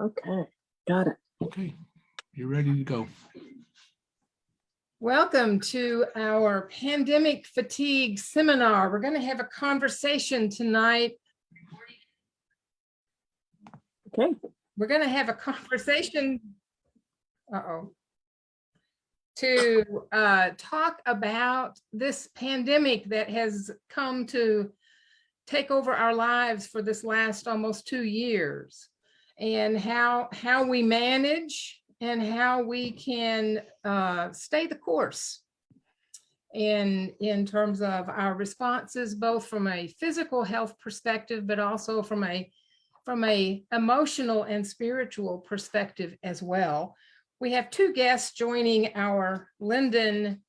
Okay, got it. Okay, you're ready to go. Welcome to our pandemic fatigue seminar. We're going to have a conversation tonight. Okay. We're going to have a conversation to talk about this pandemic that has come to take over our lives for this last almost 2 years, and how we manage and how we can stay the course in terms of our responses, both from a physical health perspective, but also from a emotional and spiritual perspective as well. We have two guests joining our Lyndon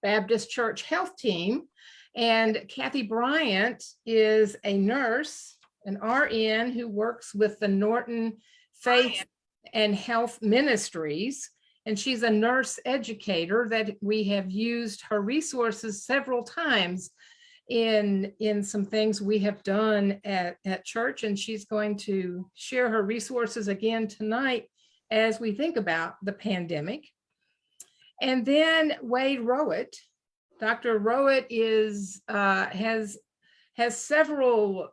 Baptist Church health team, and Kathy Bryant is a nurse, an RN who works with the Norton Faith and Health Ministries, and she's a nurse educator that we have used her resources several times in some things we have done at church, and she's going to share her resources again tonight as we think about the pandemic. And then Wade Rowett, Dr. Rowett has several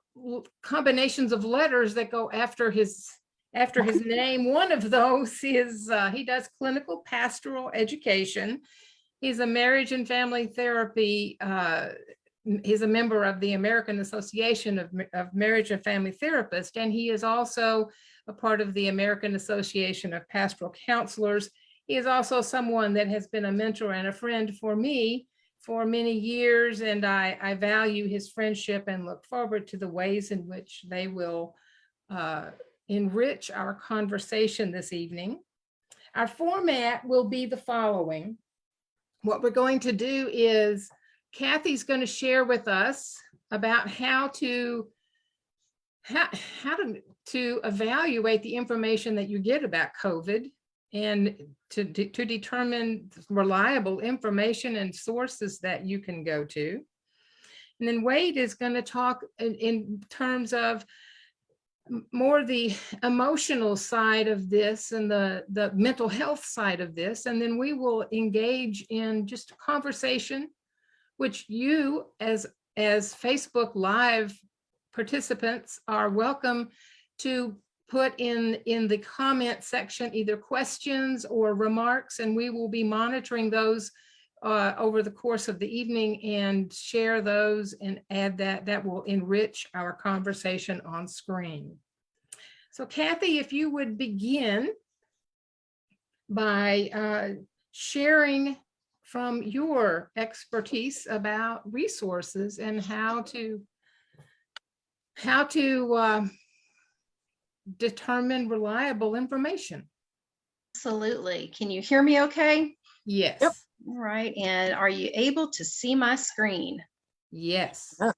combinations of letters that go after his name. One of those is he does clinical pastoral education. He's a marriage and family therapy. He's a member of the American Association of Marriage and Family Therapists, and he is also a part of the American Association of Pastoral Counselors. He is also someone that has been a mentor and a friend for me for many years, and I value his friendship and look forward to the ways in which they will enrich our conversation this evening. Our format will be the following. What we're going to do is Kathy's going to share with us about how to evaluate the information that you get about COVID and to determine reliable information and sources that you can go to. And then Wade is going to talk in terms of more the emotional side of this and the mental health side of this. And then we will engage in just a conversation, which you as Facebook Live participants are welcome to put in the comment section, either questions or remarks, and we will be monitoring those over the course of the evening and share those and add that will enrich our conversation on screen. So Kathy, if you would begin by sharing from your expertise about resources and how to determine reliable information. Absolutely. Can you hear me okay? Yes. Yep. All right. And are you able to see my screen? Yes. Yay!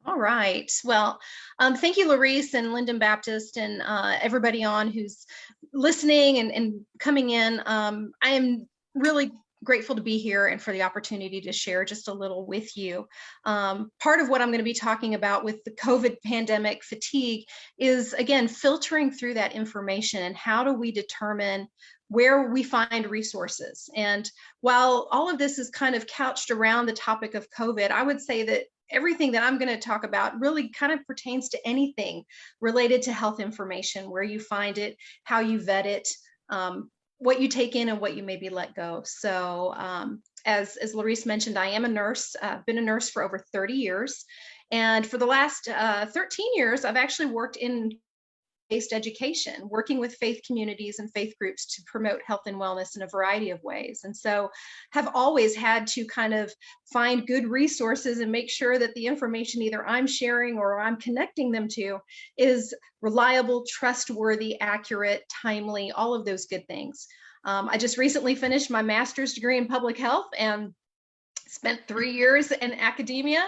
All right. Well, thank you, Larice and Lyndon Baptist and everybody on who's listening and coming in. I am really grateful to be here and for the opportunity to share just a little with you. Part of what I'm going to be talking about with the COVID pandemic fatigue is, again, filtering through that information and how do we determine where we find resources. And while all of this is kind of couched around the topic of COVID, I would say that everything that I'm going to talk about really kind of pertains to anything related to health information, where you find it, how you vet it, what you take in and what you maybe let go. So as Larice mentioned, I am a nurse, been a nurse for over 30 years. And for the last 13 years, I've actually worked in based education, working with faith communities and faith groups to promote health and wellness in a variety of ways. And so have always had to kind of find good resources and make sure that the information either I'm sharing or I'm connecting them to is reliable, trustworthy, accurate, timely, all of those good things. I just recently finished my master's degree in public health and spent 3 years in academia,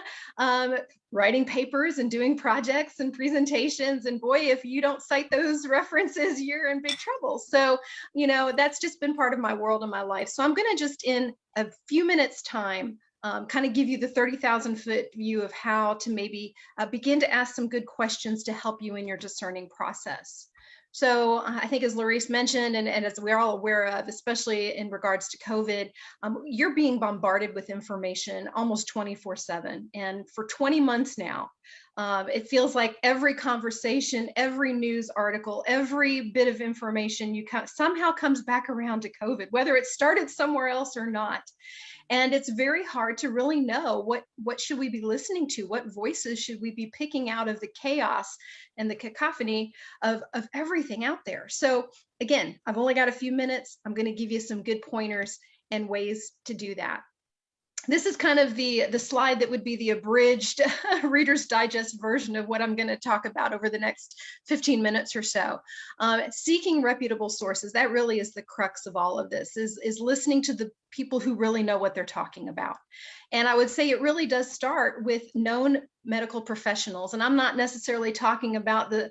writing papers and doing projects and presentations. And boy, if you don't cite those references, you're in big trouble. So, you know, that's just been part of my world and my life. So I'm going to just in a few minutes time kind of give you the 30,000-foot view of how to maybe begin to ask some good questions to help you in your discerning process. So I think, as Larice mentioned, and as we're all aware of, especially in regards to COVID, you're being bombarded with information almost 24/7. And for 20 months now, it feels like every conversation, every news article, every bit of information somehow comes back around to COVID, whether it started somewhere else or not. And it's very hard to really know what should we be listening to? What voices should we be picking out of the chaos and the cacophony of everything out there? So again, I've only got a few minutes. I'm going to give you some good pointers and ways to do that. This is kind of the slide that would be the abridged Reader's Digest version of what I'm going to talk about over the next 15 minutes or so. Seeking reputable sources, that really is the crux of all of this, is listening to the people who really know what they're talking about. And I would say it really does start with known medical professionals. And I'm not necessarily talking about the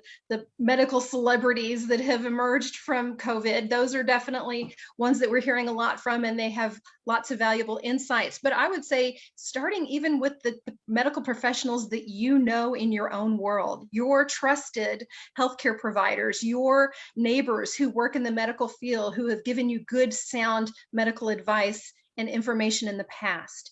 medical celebrities that have emerged from COVID. Those are definitely ones that we're hearing a lot from, and they have lots of valuable insights. But I would say starting even with the medical professionals that you know in your own world, your trusted healthcare providers, your neighbors who work in the medical field, who have given you good, sound medical advice and information in the past.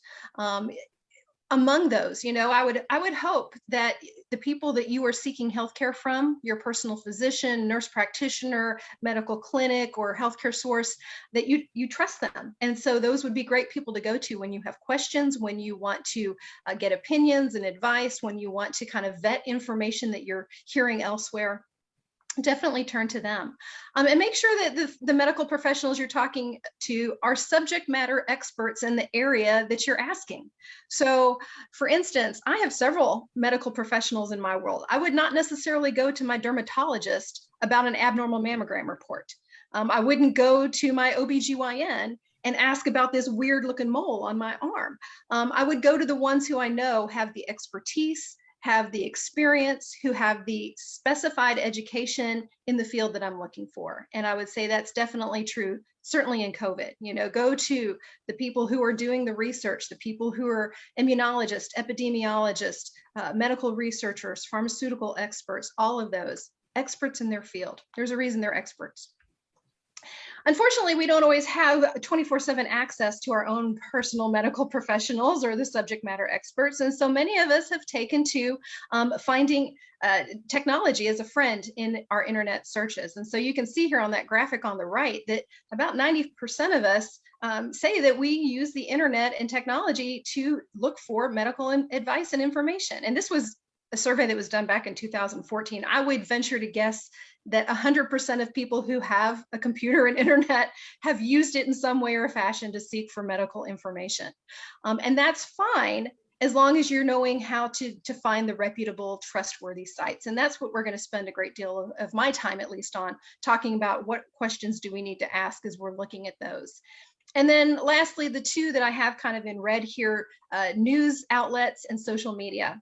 Among those, I would hope that the people that you are seeking healthcare from, your personal physician, nurse practitioner, medical clinic, or healthcare source, that you trust them. And so those would be great people to go to when you have questions, when you want to get opinions and advice, when you want to kind of vet information that you're hearing elsewhere. Definitely turn to them. And make sure that the medical professionals you're talking to are subject matter experts in the area that you're asking. So for instance, I have several medical professionals in my world. I would not necessarily go to my dermatologist about an abnormal mammogram report. I wouldn't go to my OBGYN and ask about this weird looking mole on my arm. I would go to the ones who I know have the expertise, have the experience, who have the specified education in the field that I'm looking for. And I would say that's definitely true, certainly in COVID. Go to the people who are doing the research, the people who are immunologists, epidemiologists, medical researchers, pharmaceutical experts, all of those experts in their field. There's a reason they're experts. Unfortunately, we don't always have 24/7 access to our own personal medical professionals or the subject matter experts. And so many of us have taken to finding technology as a friend in our internet searches. And so you can see here on that graphic on the right that about 90% of us say that we use the internet and technology to look for medical advice and information. And this was a survey that was done back in 2014. I would venture to guess that 100% of people who have a computer and internet have used it in some way or fashion to seek for medical information. And that's fine as long as you're knowing how to find the reputable, trustworthy sites. And that's what we're going to spend a great deal of my time, at least, on talking about. What questions do we need to ask as we're looking at those? And then lastly, the two that I have kind of in red here, news outlets and social media.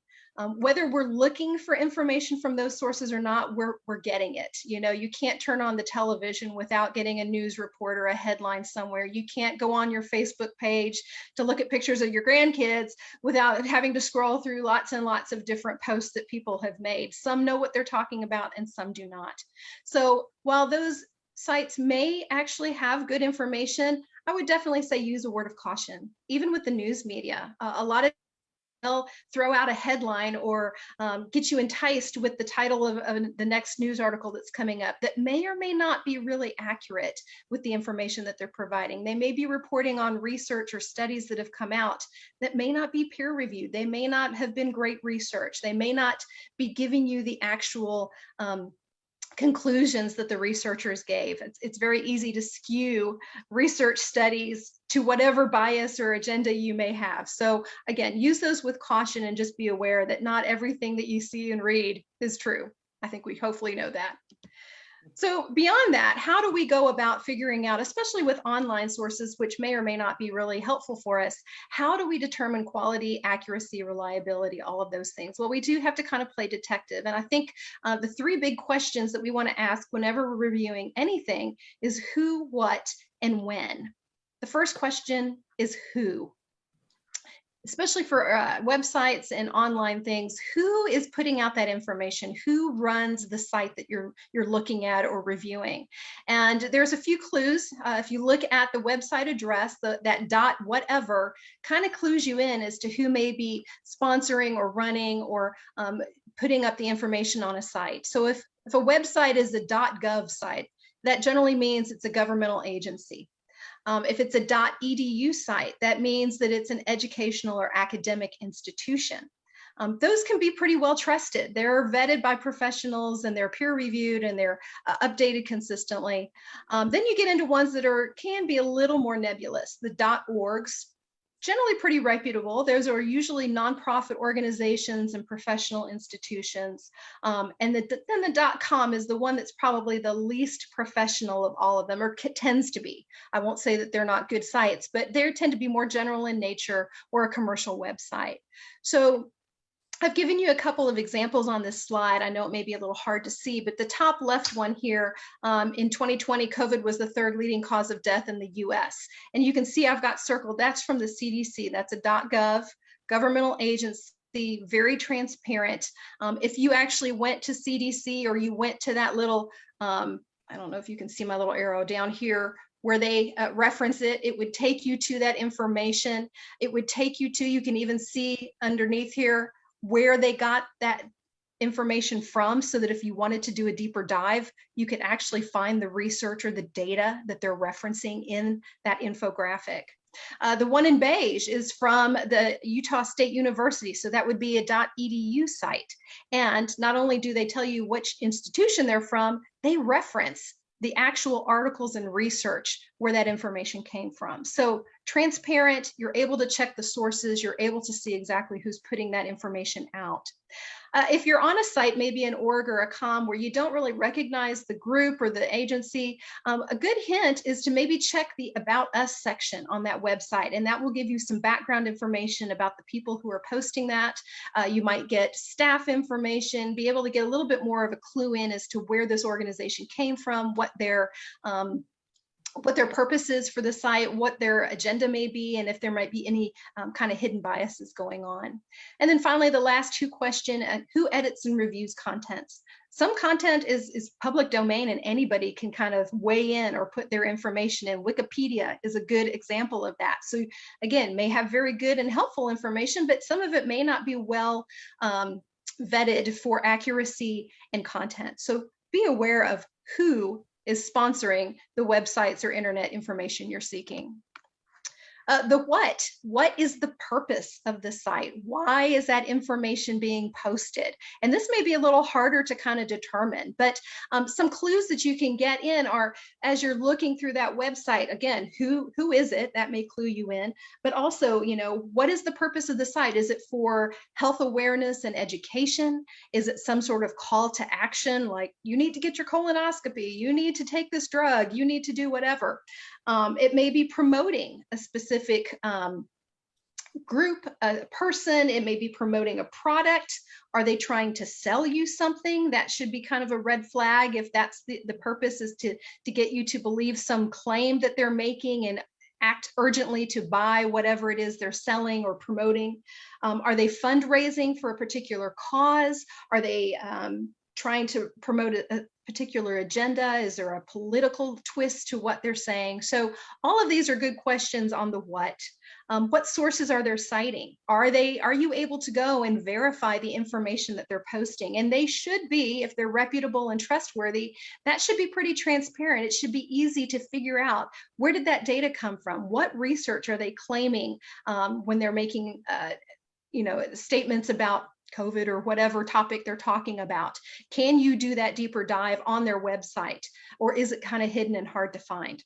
Whether we're looking for information from those sources or not, we're getting it. You can't turn on the television without getting a news report or a headline somewhere. You can't go on your Facebook page to look at pictures of your grandkids without having to scroll through lots and lots of different posts that people have made. Some know what they're talking about and some do not. So while those sites may actually have good information, I would definitely say use a word of caution. Even with the news media, a lot of they'll throw out a headline or get you enticed with the title of the next news article that's coming up that may or may not be really accurate with the information that they're providing. They may be reporting on research or studies that have come out that may not be peer reviewed. They may not have been great research. They may not be giving you the actual conclusions that the researchers gave. It's very easy to skew research studies to whatever bias or agenda you may have. So again, use those with caution and just be aware that not everything that you see and read is true. I think we hopefully know that. So beyond that, how do we go about figuring out, especially with online sources, which may or may not be really helpful for us, how do we determine quality, accuracy, reliability, all of those things? Well, we do have to kind of play detective. And I think the three big questions that we want to ask whenever we're reviewing anything is who, what, and when. The first question is who. especially for websites and online things, who is putting out that information? Who runs the site that you're looking at or reviewing? And there's a few clues. If you look at the website address, that dot whatever kind of clues you in as to who may be sponsoring or running or putting up the information on a site. So if a website is a .gov site, that generally means it's a governmental agency. If it's a .edu site, that means that it's an educational or academic institution. Those can be pretty well trusted. They're vetted by professionals and they're peer reviewed and they're updated consistently. Then you get into ones that can be a little more nebulous. The .orgs, generally pretty reputable. Those are usually nonprofit organizations and professional institutions. And then the .com is the one that's probably the least professional of all of them, or tends to be. I won't say that they're not good sites, but they tend to be more general in nature or a commercial website. So I've given you a couple of examples on this slide. I know it may be a little hard to see, but the top left one here, in 2020, COVID was the third leading cause of death in the US. And you can see I've got circled, that's from the CDC. That's a .gov, governmental agency, very transparent. If you actually went to CDC or you went to that little, I don't know if you can see my little arrow down here, where they reference it, it would take you to that information. It would take you to, you can even see underneath here, where they got that information from, so that if you wanted to do a deeper dive, you could actually find the research or the data that they're referencing in that infographic. The one in beige is from the Utah State University, so that would be a .edu site. And not only do they tell you which institution they're from, they reference the actual articles and research where that information came from. So transparent, you're able to check the sources, you're able to see exactly who's putting that information out. If you're on a site, maybe an org or a com, where you don't really recognize the group or the agency, a good hint is to maybe check the About Us section on that website, and that will give you some background information about the people who are posting that. You might get staff information, be able to get a little bit more of a clue in as to where this organization came from, what their purpose is for the site, what their agenda may be, and if there might be any kind of hidden biases going on. And then finally, the last two questions, who edits and reviews contents? Some content is public domain and anybody can kind of weigh in or put their information in. Wikipedia is a good example of that. So again, may have very good and helpful information, but some of it may not be well vetted for accuracy and content. So be aware of who is sponsoring the websites or internet information you're seeking. The what is the purpose of the site? Why is that information being posted? And this may be a little harder to kind of determine, but some clues that you can get in are, as you're looking through that website, again, who is it? That may clue you in, but also, you know, what is the purpose of the site? Is it for health awareness and education? Is it some sort of call to action, like you need to get your colonoscopy, you need to take this drug, you need to do whatever? It may be promoting a specific group, a person. It may be promoting a product. Are they trying to sell you something? That should be kind of a red flag if that's the purpose, is to get you to believe some claim that they're making and act urgently to buy whatever it is they're selling or promoting. Are they fundraising for a particular cause? Are they trying to promote a particular agenda? Is there a political twist to what they're saying? So all of these are good questions on the what. What sources are they citing? Are you able to go and verify the information that they're posting? And they should be, if they're reputable and trustworthy, that should be pretty transparent. It should be easy to figure out, where did that data come from? What research are they claiming when they're making statements about COVID or whatever topic they're talking about? Can you do that deeper dive on their website, or is it kind of hidden and hard to find?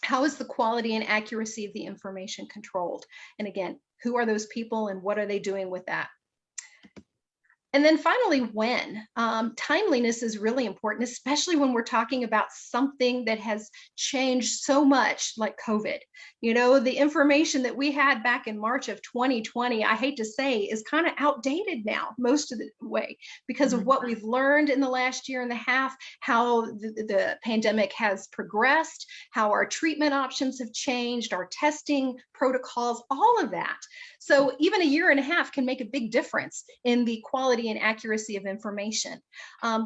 How is the quality and accuracy of the information controlled? And again, who are those people and what are they doing with that? And then finally, when. Timeliness is really important, especially when we're talking about something that has changed so much, like COVID. You know, the information that we had back in March of 2020, I hate to say, is kind of outdated now, most of the way, because of what we've learned in the last year and a half, how the pandemic has progressed, how our treatment options have changed, our testing protocols, all of that. So even a year and a half can make a big difference in the quality and accuracy of information.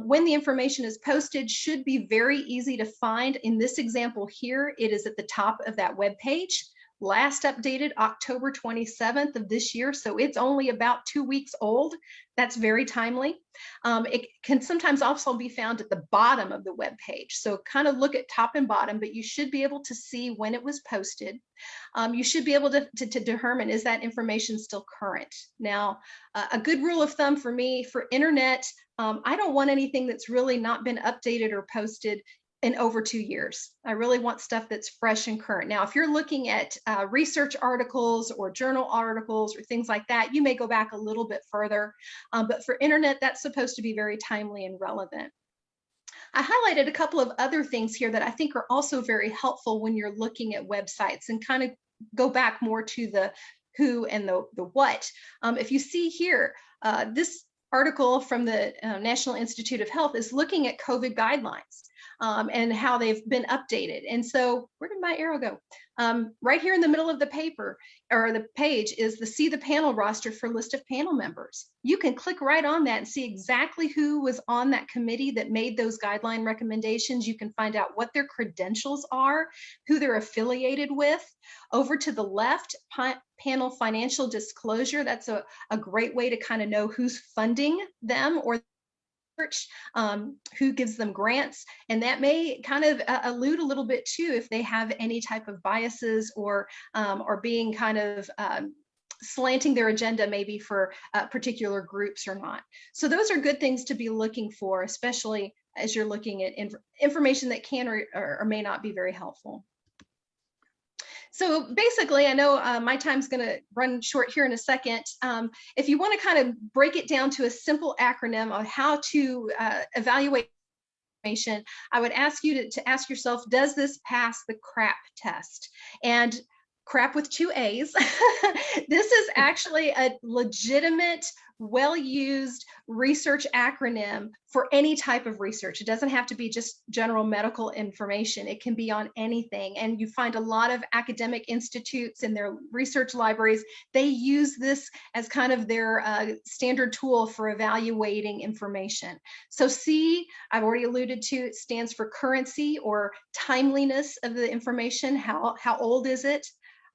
When the information is posted, should be very easy to find. In this example here, it is at the top of that web page. Last updated October 27th of this year, so it's only about 2 weeks old. That's very timely. It can sometimes also be found at the bottom of the web page. So kind of look at top and bottom, but you should be able to see when it was posted. You should be able to determine, is that information still current? Now, a good rule of thumb for me, for internet, I don't want anything that's really not been updated or posted in over 2 years. I really want stuff that's fresh and current. Now, if you're looking at research articles or journal articles or things like that, you may go back a little bit further. But for internet, that's supposed to be very timely and relevant. I highlighted a couple of other things here that I think are also very helpful when you're looking at websites, and kind of go back more to the who and the what. If you see here, this article from the National Institute of Health is looking at COVID guidelines. And how they've been updated. And so where did my arrow go? Right here in the middle of the paper or the page is the see the panel roster for list of panel members. You can click right on that and see exactly who was on that committee that made those guideline recommendations. You can find out what their credentials are, who they're affiliated with. Over to the left, panel financial disclosure. That's a great way to kind of know who's funding them or who gives them grants, and that may kind of allude a little bit too if they have any type of biases or being kind of slanting their agenda maybe for particular groups or not. So those are good things to be looking for, especially as you're looking at information that can or may not be very helpful. So basically, I know my time's going to run short here in a second. If you want to kind of break it down to a simple acronym on how to evaluate information, I would ask you to ask yourself, does this pass the CRAP test? And CRAP with 2 A's. This is actually a legitimate, well-used research acronym for any type of research. It doesn't have to be just general medical information. It can be on anything. And you find a lot of academic institutes in their research libraries, they use this as kind of their standard tool for evaluating information. So C, I've already alluded to, it stands for currency or timeliness of the information. How old is it?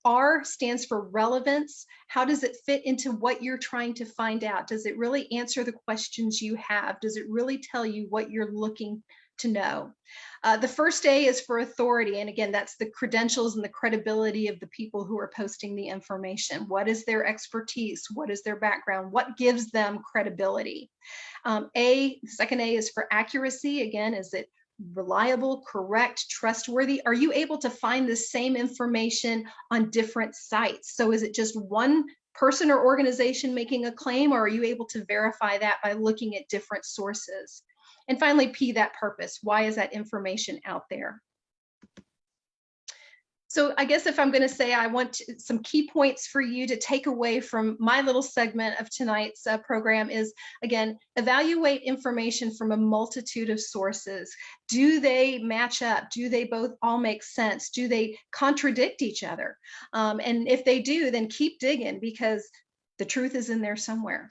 R stands for relevance. How does it fit into what you're trying to find out? Does it really answer the questions you have? Does it really tell you what you're looking to know? The first A is for authority. And again, that's the credentials and the credibility of the people who are posting the information. What is their expertise? What is their background? What gives them credibility? Second A is for accuracy. Again, is it reliable, correct, trustworthy? Are you able to find the same information on different sites? So is it just one person or organization making a claim, or are you able to verify that by looking at different sources? And finally, P, that purpose. Why is that information out there? So I guess if I'm going to say I want some key points for you to take away from my little segment of tonight's program is, again, evaluate information from a multitude of sources. Do they match up? Do they both all make sense? Do they contradict each other? And if they do, then keep digging, because the truth is in there somewhere.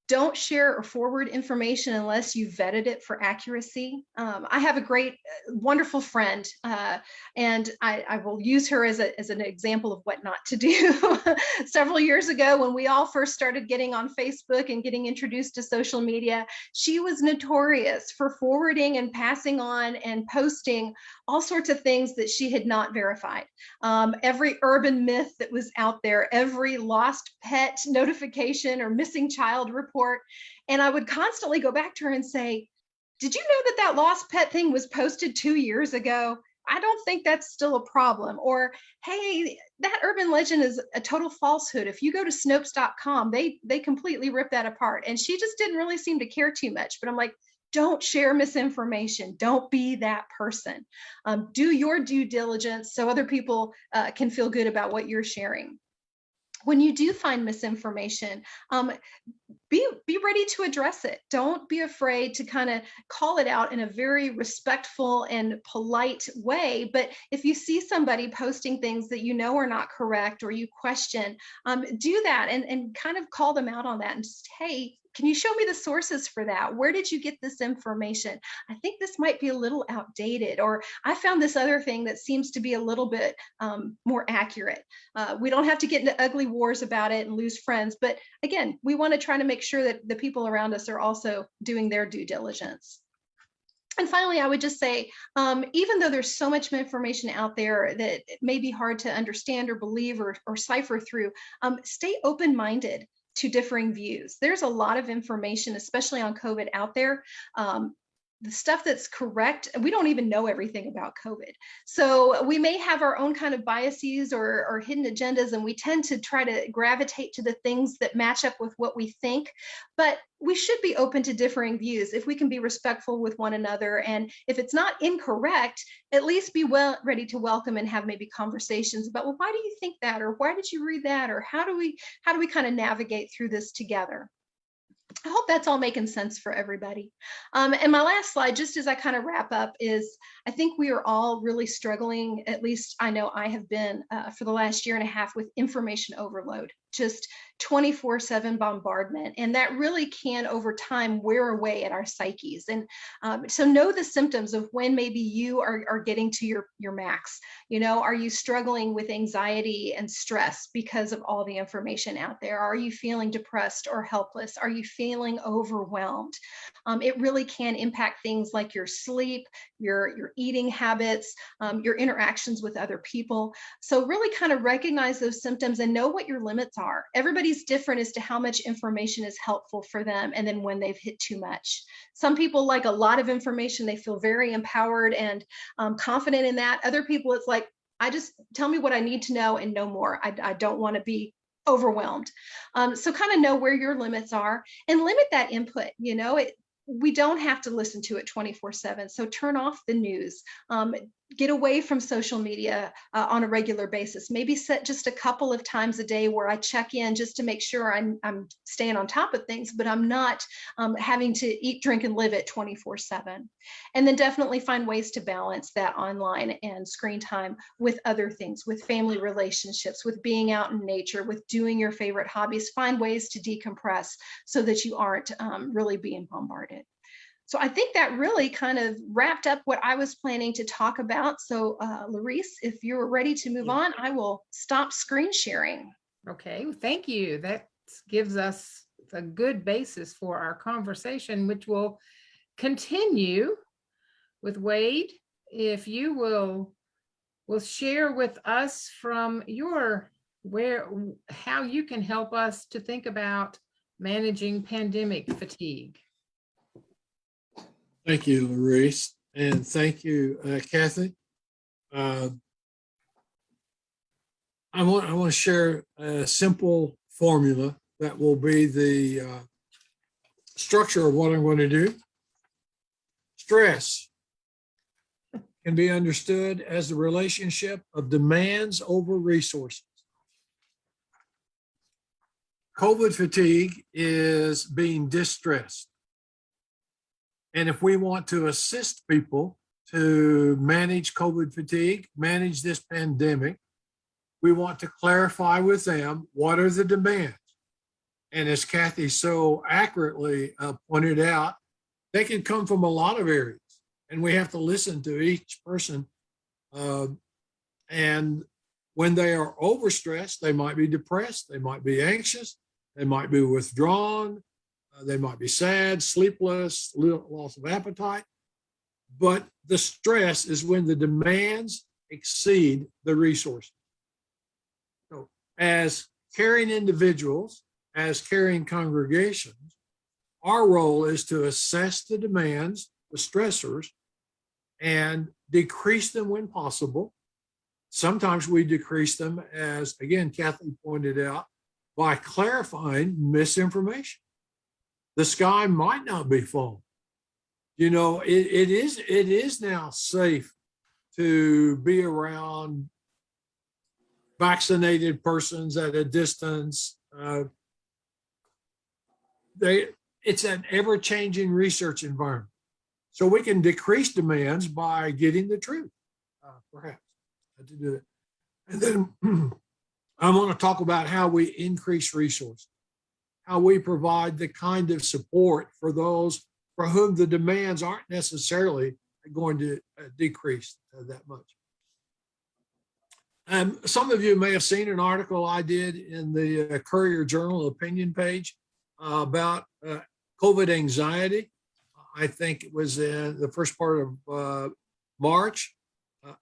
Don't share or forward information unless you vetted it for accuracy. I have a great, wonderful friend, and I will use her as an example of what not to do. Several years ago, when we all first started getting on Facebook and getting introduced to social media, she was notorious for forwarding and passing on and posting all sorts of things that she had not verified. Every urban myth that was out there, every lost pet notification or missing child report. And I would constantly go back to her and say, did you know that lost pet thing was posted 2 years ago? I don't think that's still a problem. Or, hey, that urban legend is a total falsehood. If you go to Snopes.com, they completely rip that apart. And she just didn't really seem to care too much. But I'm like, don't share misinformation. Don't be that person. Do your due diligence so other people can feel good about what you're sharing. When you do find misinformation, be ready to address it. Don't be afraid to kind of call it out in a very respectful and polite way. But if you see somebody posting things that you know are not correct or you question, do that and kind of call them out on that and just, hey, can you show me the sources for that? Where did you get this information? I think this might be a little outdated, or I found this other thing that seems to be a little bit more accurate. We don't have to get into ugly wars about it and lose friends, but again, we want to try to make sure that the people around us are also doing their due diligence. And finally, I would just say, even though there's so much information out there that it may be hard to understand or believe or cipher through, stay open-minded to differing views. There's a lot of information, especially on COVID out there. The stuff that's correct, we don't even know everything about COVID. So we may have our own kind of biases or hidden agendas, and we tend to try to gravitate to the things that match up with what we think. But we should be open to differing views if we can be respectful with one another. And if it's not incorrect, at least be ready to welcome and have maybe conversations about, well, why do you think that? Or why did you read that? Or how do we kind of navigate through this together? I hope that's all making sense for everybody. And my last slide, just as I kind of wrap up, is I think we are all really struggling, at least I know I have been for the last year and a half, with information overload, just 24/7 bombardment. And that really can, over time, wear away at our psyches. And so know the symptoms of when maybe you are getting to your max. You know, are you struggling with anxiety and stress because of all the information out there? Are you feeling depressed or helpless? Are you feeling overwhelmed? It really can impact things like your sleep, your eating habits, your interactions with other people. So really kind of recognize those symptoms and know what your limits are. Everybody's different as to how much information is helpful for them and then when they've hit too much. Some people like a lot of information. They feel very empowered and confident in that. Other people, it's like, tell me what I need to know and no more. I don't want to be overwhelmed. So kind of know where your limits are and limit that input. You know, we don't have to listen to it 24/7. So turn off the news. Get away from social media on a regular basis. Maybe set just a couple of times a day where I check in just to make sure I'm staying on top of things, but I'm not having to eat, drink, and live it 24/7. And then definitely find ways to balance that online and screen time with other things, with family relationships, with being out in nature, with doing your favorite hobbies. Find ways to decompress so that you aren't really being bombarded. So I think that really kind of wrapped up what I was planning to talk about. So Larice, if you're ready to move on, I will stop screen sharing. Okay, thank you. That gives us a good basis for our conversation, which will continue with Wade. If you will share with us from how you can help us to think about managing pandemic fatigue. Thank you, Larice, and thank you, Kathy. I want to share a simple formula that will be the structure of what I'm going to do. Stress can be understood as the relationship of demands over resources. COVID fatigue is being distressed. And if we want to assist people to manage COVID fatigue, manage this pandemic, we want to clarify with them what are the demands. And as Kathy so accurately pointed out, they can come from a lot of areas, and we have to listen to each person. And when they are overstressed, they might be depressed, they might be anxious, they might be withdrawn, they might be sad, sleepless, loss of appetite. But the stress is when the demands exceed the resources. So as caring individuals, as caring congregations, our role is to assess the demands, the stressors, and decrease them when possible. Sometimes we decrease them, as again, Kathy pointed out, by clarifying misinformation. The sky might not be falling. You know, it is now safe to be around vaccinated persons at a distance. it's an ever-changing research environment. So we can decrease demands by getting the truth, perhaps, to do it. And then I want to talk about how we increase resources, how we provide the kind of support for those for whom the demands aren't necessarily going to decrease that much. Some of you may have seen an article I did in the Courier Journal opinion page about COVID anxiety. I think it was in the first part of March.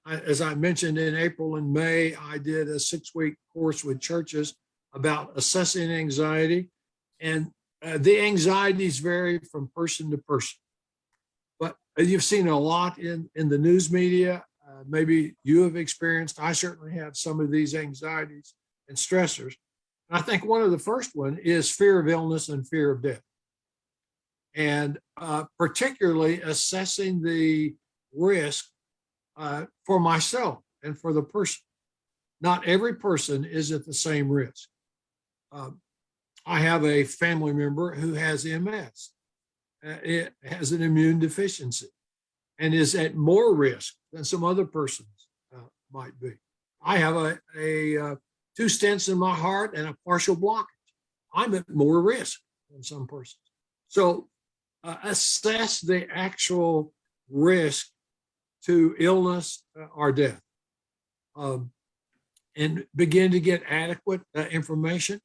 As I mentioned, in April and May, I did a 6-week course with churches about assessing anxiety. And the anxieties vary from person to person. But you've seen a lot in the news media. Maybe you have experienced, I certainly have some of these anxieties and stressors. And I think one of the first one is fear of illness and fear of death. And particularly assessing the risk for myself and for the person. Not every person is at the same risk. I have a family member who has MS. It has an immune deficiency and is at more risk than some other persons might be. I have a 2 stents in my heart and a partial blockage. I'm at more risk than some persons. So assess the actual risk to illness or death, and begin to get adequate information.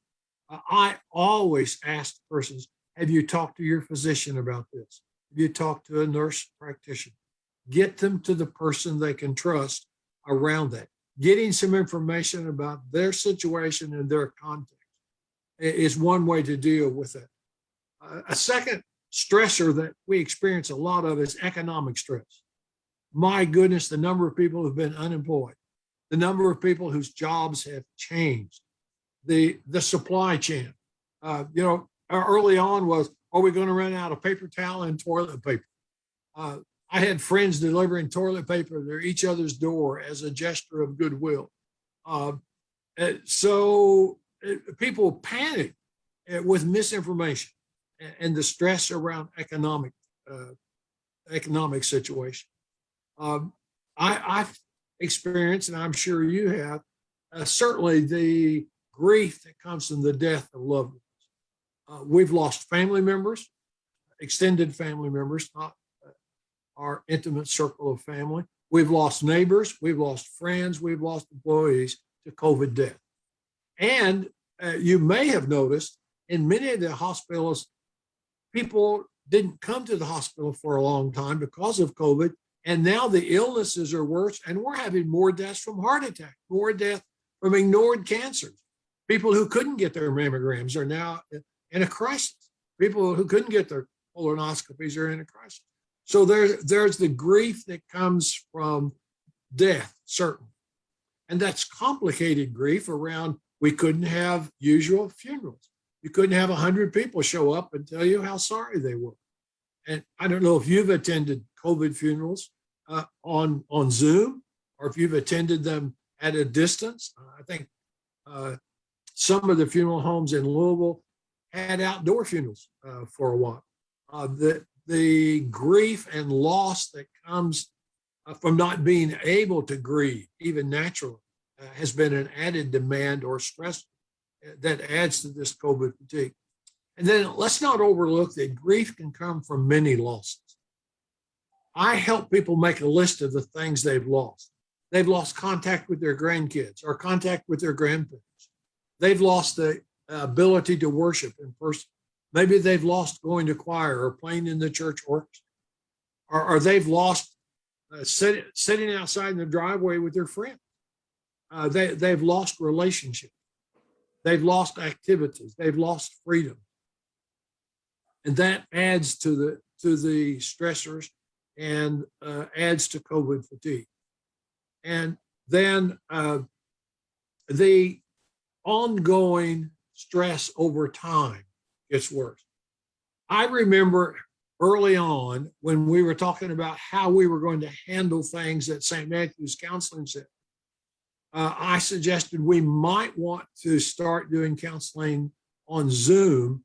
I always ask persons, have you talked to your physician about this? Have you talked to a nurse practitioner? Get them to the person they can trust around that. Getting some information about their situation and their context is one way to deal with it. A second stressor that we experience a lot of is economic stress. My goodness, the number of people who've been unemployed, the number of people whose jobs have changed, the supply chain. Early on was, are we going to run out of paper towel and toilet paper? I had friends delivering toilet paper to each other's door as a gesture of goodwill. So people panic with misinformation and the stress around economic situation. I've experienced, and I'm sure you have, certainly the grief that comes from the death of loved ones. We've lost family members, extended family members, not our intimate circle of family. We've lost neighbors, we've lost friends, we've lost employees to COVID death. And you may have noticed in many of the hospitals, people didn't come to the hospital for a long time because of COVID. And now the illnesses are worse, and we're having more deaths from heart attack, more death from ignored cancers. People who couldn't get their mammograms are now in a crisis. People who couldn't get their colonoscopies are in a crisis. So there's the grief that comes from death, certainly. And that's complicated grief around, we couldn't have usual funerals. You couldn't have 100 people show up and tell you how sorry they were. And I don't know if you've attended COVID funerals on Zoom, or if you've attended them at a distance. I think some of the funeral homes in Louisville had outdoor funerals for a while. The grief and loss that comes from not being able to grieve, even naturally, has been an added demand or stress that adds to this COVID fatigue. And then let's not overlook that grief can come from many losses. I help people make a list of the things they've lost. They've lost contact with their grandkids or contact with their grandparents. They've lost the ability to worship in person. Maybe they've lost going to choir or playing in the church orchestra, or they've lost sitting outside in the driveway with their friends. They've lost relationships. They've lost activities. They've lost freedom. And that adds to the stressors and adds to COVID fatigue. And then the ongoing stress over time gets worse. I remember early on when we were talking about how we were going to handle things at St. Matthew's Counseling Center, I suggested we might want to start doing counseling on Zoom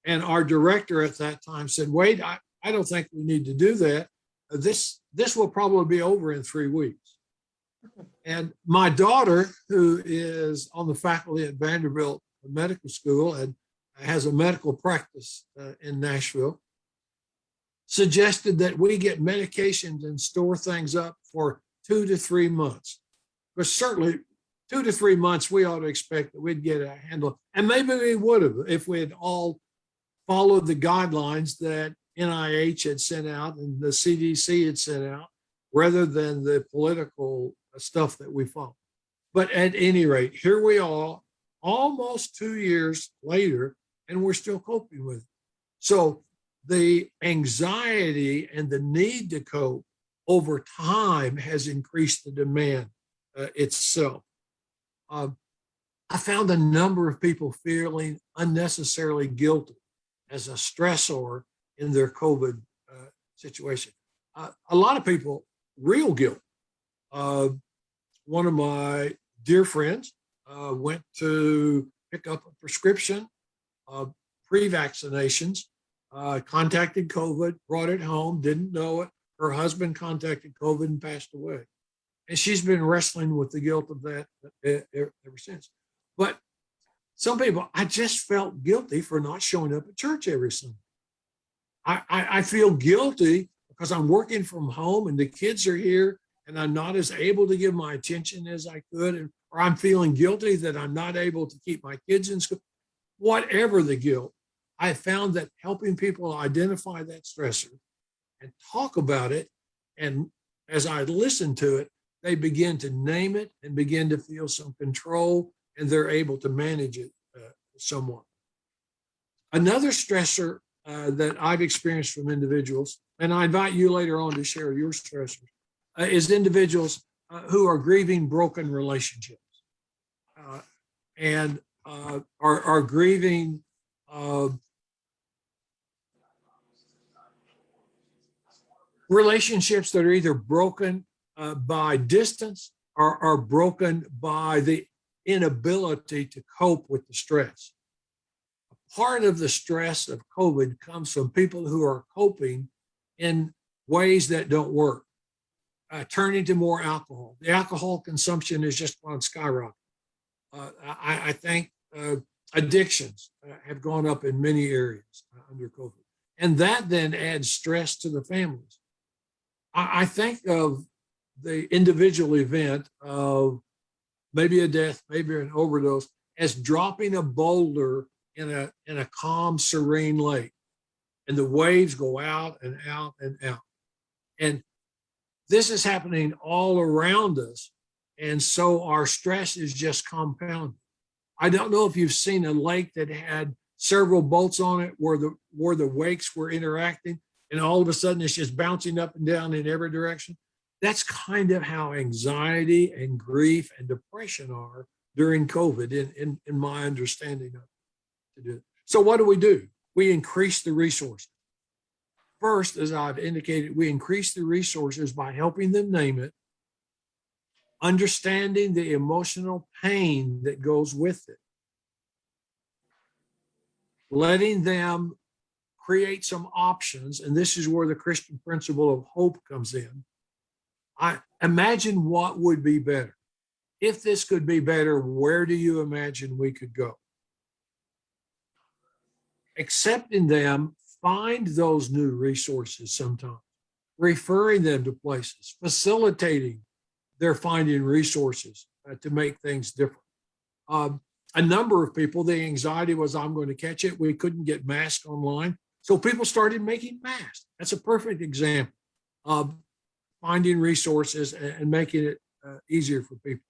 And our director at that time said, wait, I don't think we need to do that. This will probably be over in 3 weeks. And my daughter, who is on the faculty at Vanderbilt Medical School and has a medical practice in Nashville, suggested that we get medications and store things up for 2 to 3 months. But certainly 2 to 3 months, we ought to expect that we'd get a handle. And maybe we would have if we had all followed the guidelines that NIH had sent out and the CDC had sent out, rather than the political stuff that we follow. But at any rate, here we are, almost 2 years later, and we're still coping with it. So the anxiety and the need to cope over time has increased the demand itself. I found a number of people feeling unnecessarily guilty as a stressor in their COVID situation. A lot of people, real guilt. One of my dear friends went to pick up a prescription pre-vaccinations, contacted COVID, brought it home, didn't know it. Her husband contacted COVID and passed away. And she's been wrestling with the guilt of that ever since. But some people, I just felt guilty for not showing up at church every Sunday. I feel guilty because I'm working from home and the kids are here and I'm not as able to give my attention as I could, or I'm feeling guilty that I'm not able to keep my kids in school. Whatever the guilt, I found that helping people identify that stressor and talk about it, and as I listen to it, they begin to name it and begin to feel some control, and they're able to manage it somewhat. Another stressor that I've experienced from individuals, and I invite you later on to share your stressors, is individuals who are grieving broken relationships and are grieving relationships that are either broken by distance or are broken by the inability to cope with the stress. Part of the stress of COVID comes from people who are coping in ways that don't work, turning to more alcohol. The alcohol consumption is just on skyrocket. I think addictions have gone up in many areas under COVID. And that then adds stress to the families. I think of the individual event of maybe a death, maybe an overdose, as dropping a boulder in a calm, serene lake. And the waves go out and out and out. And this is happening all around us. And so our stress is just compounded. I don't know if you've seen a lake that had several boats on it where the wakes were interacting, and all of a sudden it's just bouncing up and down in every direction. That's kind of how anxiety and grief and depression are during COVID in my understanding of it. So what do? We increase the resources. First, as I've indicated, we increase the resources by helping them name it, understanding the emotional pain that goes with it, letting them create some options, and this is where the Christian principle of hope comes in. I imagine what would be better. If this could be better, where do you imagine we could go? Accepting them, find those new resources sometimes, referring them to places, facilitating their finding resources to make things different. A number of people, the anxiety was, I'm going to catch it. We couldn't get masks online. So people started making masks. That's a perfect example of finding resources and making it easier for people.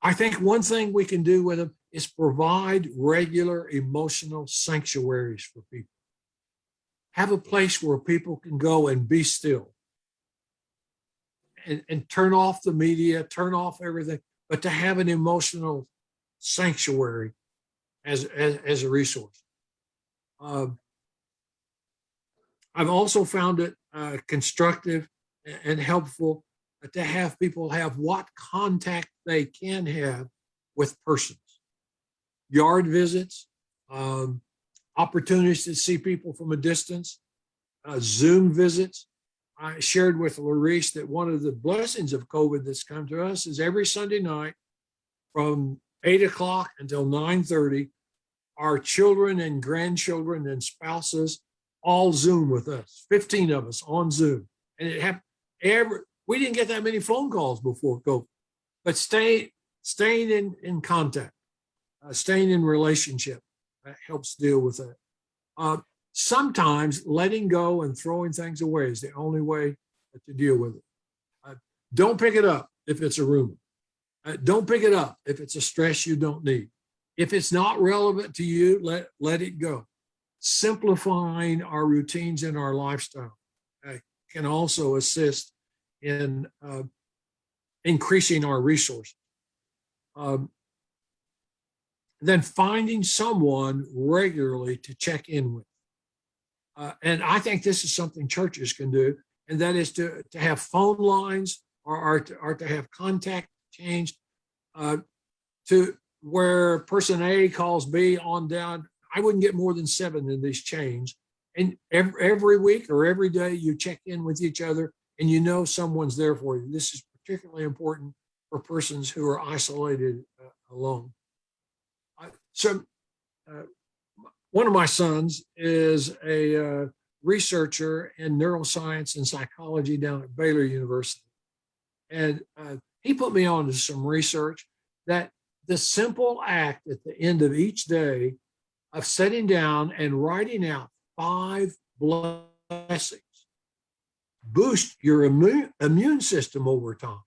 I think one thing we can do with them is provide regular emotional sanctuaries for people. Have a place where people can go and be still and turn off the media, turn off everything, but to have an emotional sanctuary as a resource. I've also found it constructive and helpful to have people have what contact they can have with persons. Yard visits, opportunities to see people from a distance, Zoom visits. I shared with Larice that one of the blessings of COVID that's come to us is every Sunday night from 8 o'clock until 9:30, our children and grandchildren and spouses all Zoom with us, 15 of us on Zoom. And it happened we didn't get that many phone calls before COVID, but staying in contact, staying in relationship helps deal with that. Sometimes letting go and throwing things away is the only way to deal with it. Don't pick it up if it's a rumor. Don't pick it up if it's a stress you don't need. If it's not relevant to you, let it go. Simplifying our routines and our lifestyle can also assist in increasing our resources. Then finding someone regularly to check in with. And I think this is something churches can do, and that is to have phone lines or to have contact changed to where person A calls B on down. I wouldn't get more than 7 in these chains. And every week or every day you check in with each other and you know someone's there for you. This is particularly important for persons who are isolated alone. One of my sons is a researcher in neuroscience and psychology down at Baylor University. And he put me on to some research that the simple act at the end of each day of sitting down and writing out 5 blessings boost your immune system over time.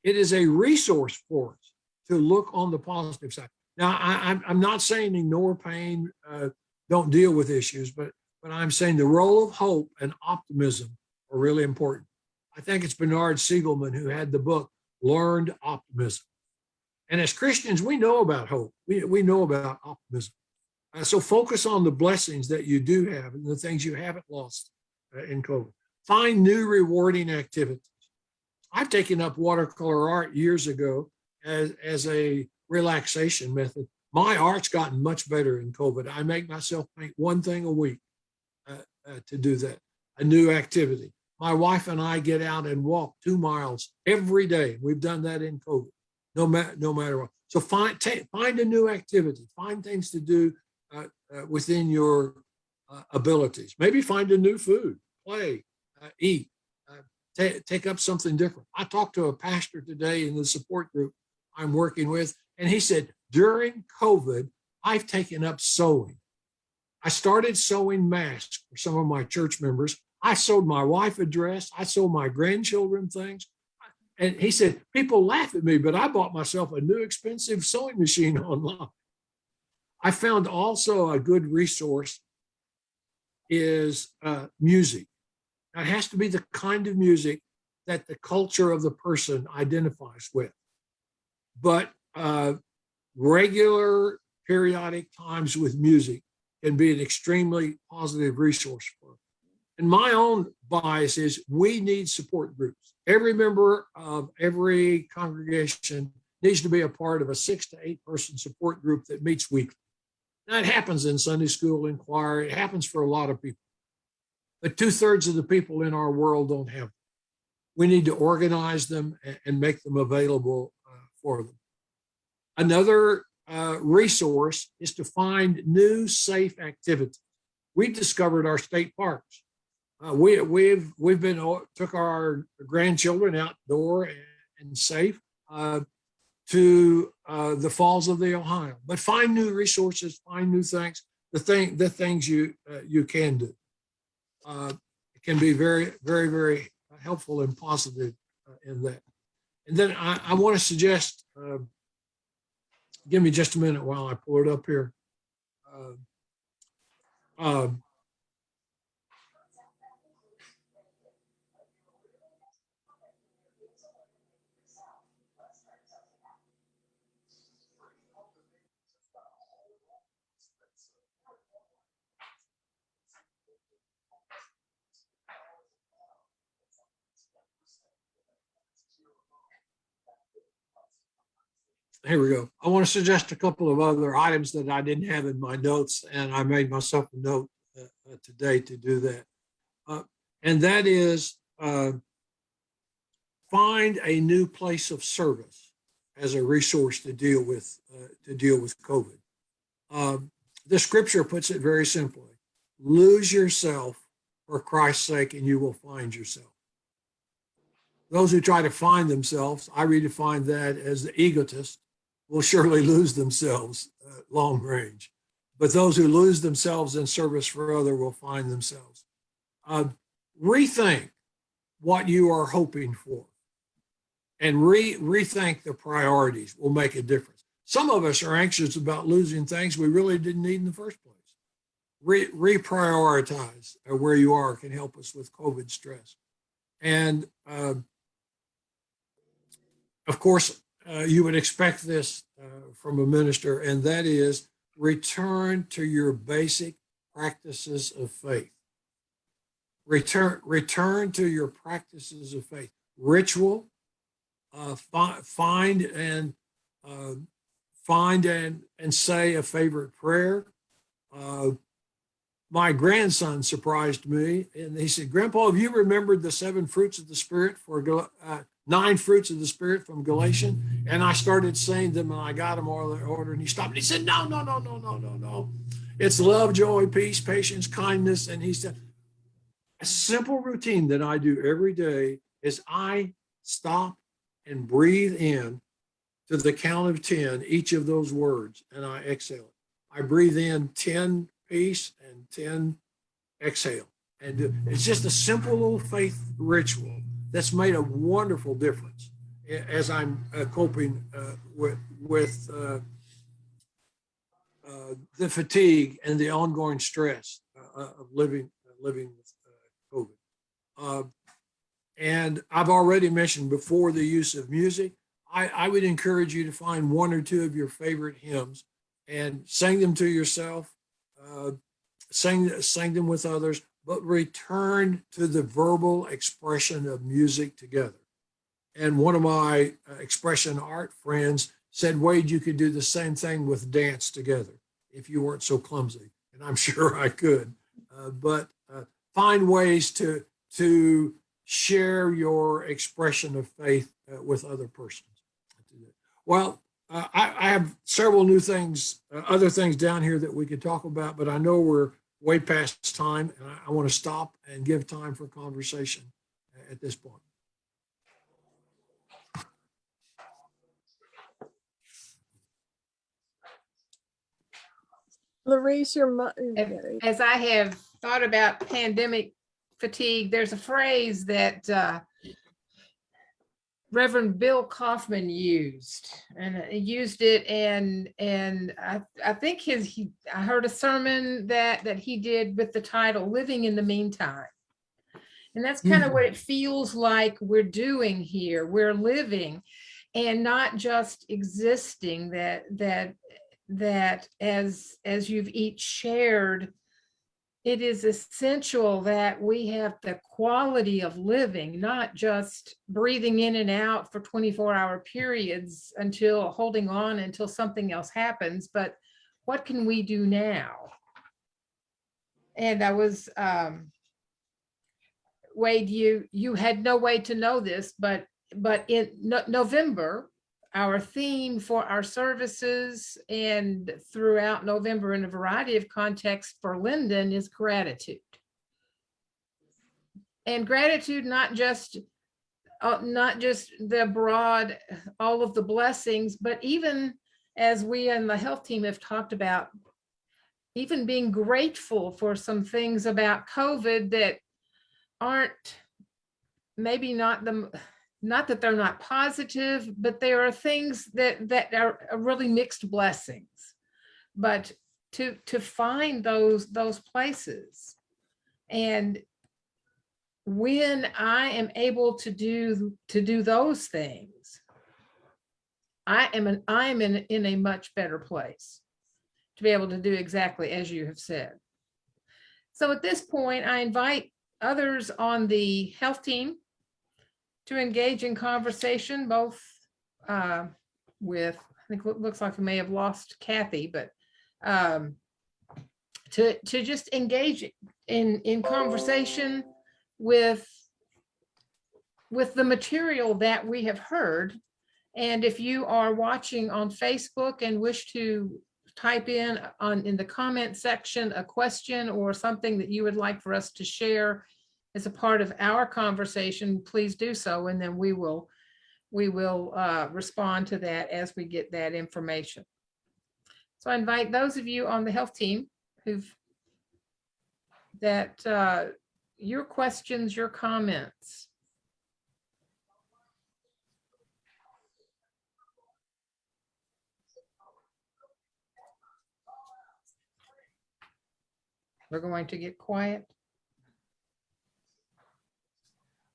It is a resource for us to look on the positive side. Now, I'm not saying ignore pain, don't deal with issues, but I'm saying the role of hope and optimism are really important. I think it's Bernard Siegelman who had the book, Learned Optimism. And as Christians, we know about hope. We know about optimism. So focus on the blessings that you do have and the things you haven't lost in COVID. Find new rewarding activities. I've taken up watercolor art years ago as a relaxation method. My art's gotten much better in COVID. I make myself paint one thing a week to do that, a new activity. My wife and I get out and walk 2 miles every day. We've done that in COVID, no matter what. So find a new activity, find things to do within your abilities. Maybe find a new food, play, eat, take up something different. I talked to a pastor today in the support group I'm working with, and he said, during COVID, I've taken up sewing. I started sewing masks for some of my church members. I sewed my wife a dress. I sewed my grandchildren things. And he said, people laugh at me, but I bought myself a new expensive sewing machine online. I found also a good resource is music. Now, it has to be the kind of music that the culture of the person identifies with. But regular periodic times with music can be an extremely positive resource for us. And my own bias is we need support groups. Every member of every congregation needs to be a part of a 6 to 8 person support group that meets weekly. Now, it happens in Sunday school and choir. It happens for a lot of people. But 2/3 of the people in our world don't have them. We need to organize them and make them available for them. Another resource is to find new safe activities. We've discovered our state parks. We've took our grandchildren outdoor and safe to the Falls of the Ohio. But find new resources, find new things. The things you can do. It can be very, very, very helpful and positive in that. And then I want to suggest. Give me just a minute while I pull it up here. here we go. I want to suggest a couple of other items that I didn't have in my notes, and I made myself a note today to do that. And that is find a new place of service as a resource to deal with COVID. The scripture puts it very simply: lose yourself for Christ's sake, and you will find yourself. Those who try to find themselves, I redefine that as the egotist, will surely lose themselves long range. But those who lose themselves in service for others will find themselves. Rethink what you are hoping for, and rethink the priorities will make a difference. Some of us are anxious about losing things we really didn't need in the first place. Reprioritize where you are can help us with COVID stress. And of course, you would expect this from a minister, and that is return to your basic practices of faith. Return to your practices of faith. Ritual, find and say a favorite prayer. My grandson surprised me, and he said, "Grandpa, have you remembered the 7 fruits of the Spirit for 9 fruits of the Spirit from Galatians?" And I started saying them, and I got them all in order. And he stopped. And he said, "No. It's love, joy, peace, patience, kindness." And he said, a simple routine that I do every day is I stop and breathe in to the count of 10 each of those words, and I exhale it. I breathe in 10 peace and 10 exhale. And it's just a simple little faith ritual that's made a wonderful difference as I'm coping with the fatigue and the ongoing stress of living with COVID. And I've already mentioned before the use of music. I would encourage you to find 1 or 2 of your favorite hymns and sing them to yourself, sing them with others, but return to the verbal expression of music together. And one of my expression art friends said, "Wade, you could do the same thing with dance together if you weren't so clumsy." And I'm sure I could, but find ways to share your expression of faith with other persons. Well, I have several new things, other things down here that we could talk about, but I know we're way past time, and I want to stop and give time for conversation at this point. Larice, As I have thought about pandemic fatigue, there's a phrase that Reverend Bill Kaufman used, and he used it, and I think I heard a sermon that he did with the title "Living in the Meantime," and that's kind of what it feels like we're doing here. We're living, and not just existing. That as you've each shared, it is essential that we have the quality of living, not just breathing in and out for 24-hour periods holding on until something else happens, but what can we do now? And I was, Wade, you had no way to know this, but in November, our theme for our services and throughout November in a variety of contexts for Lyndon is gratitude. And gratitude, not just the broad, all of the blessings, but even as we and the health team have talked about, even being grateful for some things about COVID that aren't, maybe not that they're not positive, but there are things that are really mixed blessings. But to find those places, and when I am able to do those things, I am in a much better place to be able to do exactly as you have said. So at this point, I invite others on the health team to engage in conversation, both with think it looks like we may have lost Kathy, but to just engage in conversation with the material that we have heard. And if you are watching on Facebook and wish to type in the comment section a question or something that you would like for us to share as a part of our conversation, please do so, and then we will respond to that as we get that information. So I invite those of you on the health team your questions, your comments. We're going to get quiet.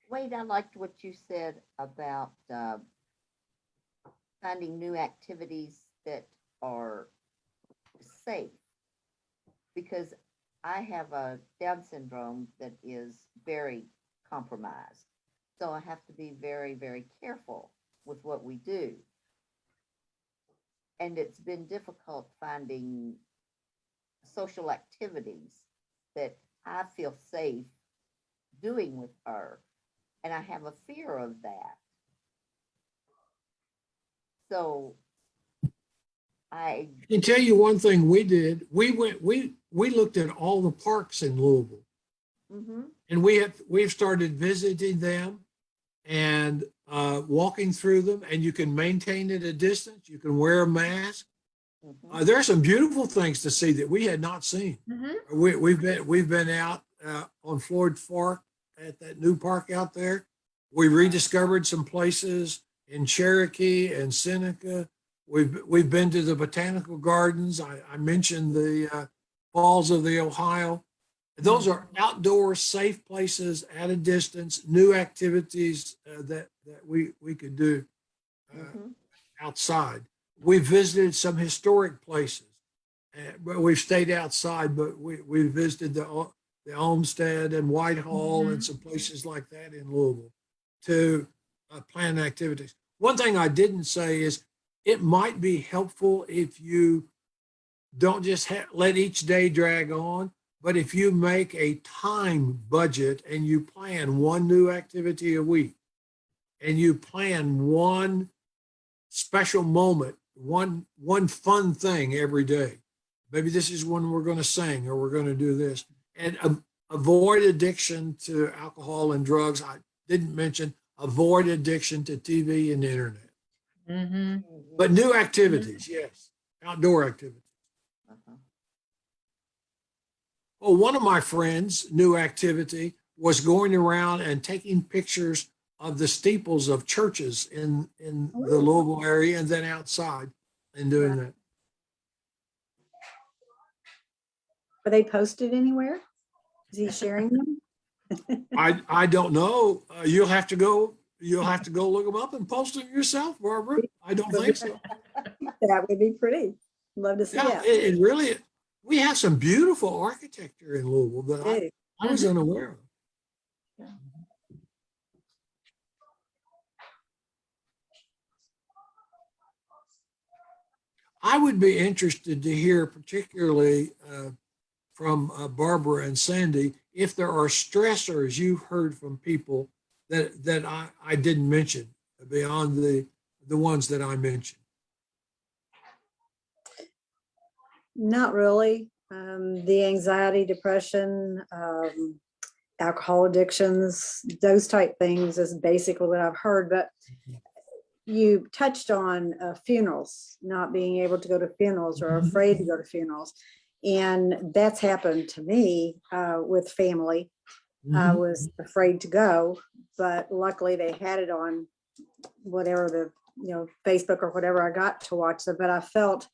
Wade, I liked what you said about finding new activities that are safe. Because I have a Down syndrome that is very compromised. So I have to be very, very careful with what we do. And it's been difficult finding social activities that I feel safe doing with her. And I have a fear of that. So I can tell you one thing we did. We looked at all the parks in Louisville, and we've started visiting them and walking through them, and you can maintain it a distance. You can wear a mask. There are some beautiful things to see that we had not seen. We've been out on Floyd Fork at that new park out there. We rediscovered some places in Cherokee and Seneca. We've been to the botanical gardens. I mentioned the Falls of the Ohio. Those are outdoor, safe places at a distance, new activities that we could do outside. We visited some historic places, but we've stayed outside, but we visited the Olmsted and Whitehall and some places like that in Louisville to plan activities. One thing I didn't say is it might be helpful if you don't just let each day drag on, but if you make a time budget and you plan one new activity a week and you plan one special moment, one fun thing every day. Maybe this is when we're going to sing or we're going to do this, and avoid addiction to alcohol and drugs. I didn't mention avoid addiction to TV and the internet. But new activities, yes, outdoor activities. Well, one of my friends' new activity was going around and taking pictures of the steeples of churches in the Louisville area and then outside and doing that. Are they posted anywhere? Is he sharing them? I don't know. You'll have to go look them up and post them yourself, Barbara. I don't think so. That would be pretty. Love to see Yeah, that. it really, we have some beautiful architecture in Louisville that I was unaware of. I would be interested to hear, particularly from Barbara and Sandy, if there are stressors you've heard from people that I didn't mention beyond the ones that I mentioned. Not really. The anxiety, depression, alcohol addictions, those type things is basically what I've heard. But you touched on funerals, not being able to go to funerals or afraid to go to funerals. And that's happened to me with family. I was afraid to go, but luckily they had it on whatever Facebook or whatever I got to watch them. But I felt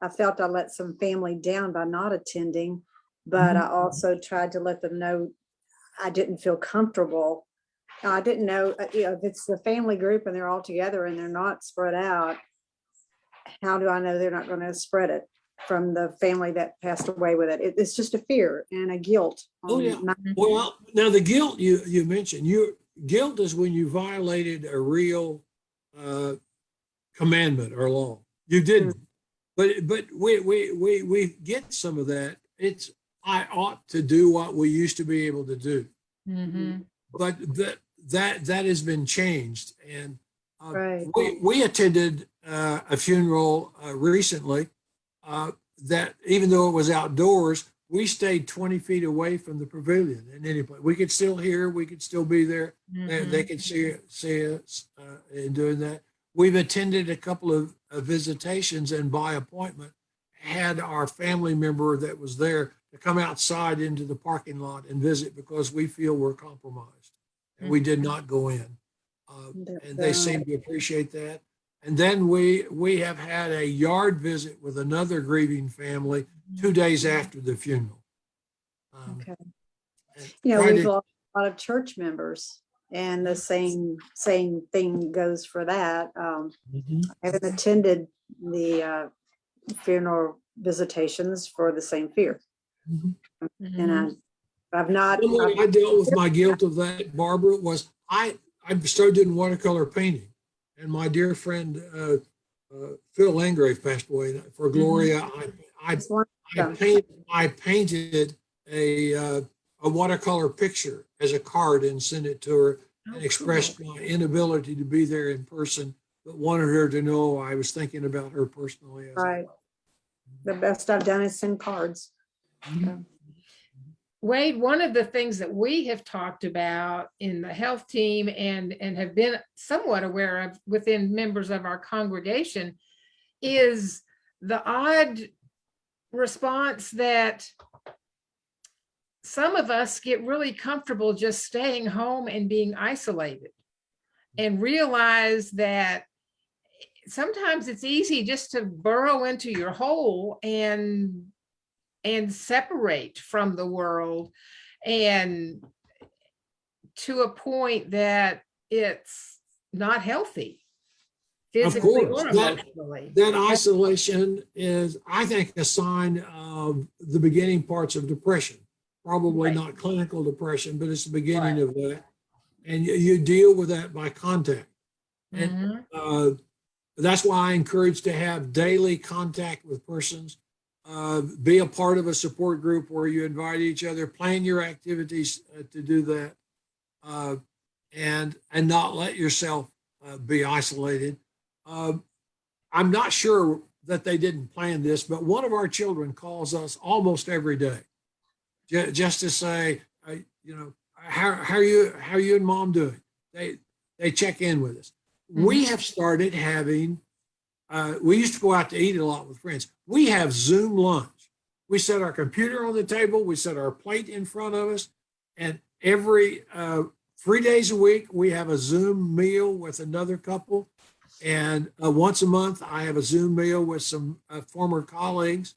I let some family down by not attending, but I also tried to let them know I didn't feel comfortable. I didn't know, if it's the family group and they're all together and they're not spread out, how do I know they're not going to spread it from the family that passed away with it? It's just a fear and a guilt. Oh, yeah. Well, now the guilt you mentioned, guilt is when you violated a real commandment or law. You didn't, but we get some of that. I ought to do what we used to be able to do, Mhm. but that has been changed. And Right. we attended a funeral recently that even though it was outdoors, we stayed 20 feet away from the pavilion and anybody. We could still hear, we could still be there. They Mhm. could see us in doing that. We've attended a couple of visitations and by appointment had our family member that was there to come outside into the parking lot and visit because we feel we're compromised. And we did not go in. And they seem to appreciate that. And then we have had a yard visit with another grieving family 2 days after the funeral. Okay. And You know, tried we've to- lost a lot of church members, and the same thing goes for that. I haven't attended the funeral visitations for the same fear, and I've not. One way I dealt with my guilt of that, Barbara, was I started doing watercolor painting, and my dear friend Phil Landgrave passed away. For Gloria, It's one of them. I painted a watercolor picture as a card and sent it to her and expressed my inability to be there in person, but wanted her to know I was thinking about her personally. Right. The best I've done is send cards. Wade, one of the things that we have talked about in the health team and have been somewhat aware of within members of our congregation is the odd response that some of us get really comfortable just staying home and being isolated and realize that sometimes it's easy just to burrow into your hole and separate from the world, and to a point that it's not healthy physically Of course, or emotionally. that isolation is, I think, a sign of the beginning parts of depression. Probably Right. not clinical depression, but it's the beginning of that. And you deal with that by contact. And that's why I encourage to have daily contact with persons. Be a part of a support group where you invite each other, plan your activities to do that, and not let yourself be isolated. I'm not sure that they didn't plan this, but one of our children calls us almost every day, just to say, how are you and mom doing? They check in with us. We have started having. We used to go out to eat a lot with friends. We have Zoom lunch. We set our computer on the table. We set our plate in front of us, and every 3 days a week we have a Zoom meal with another couple. And once a month, I have a Zoom meal with some former colleagues.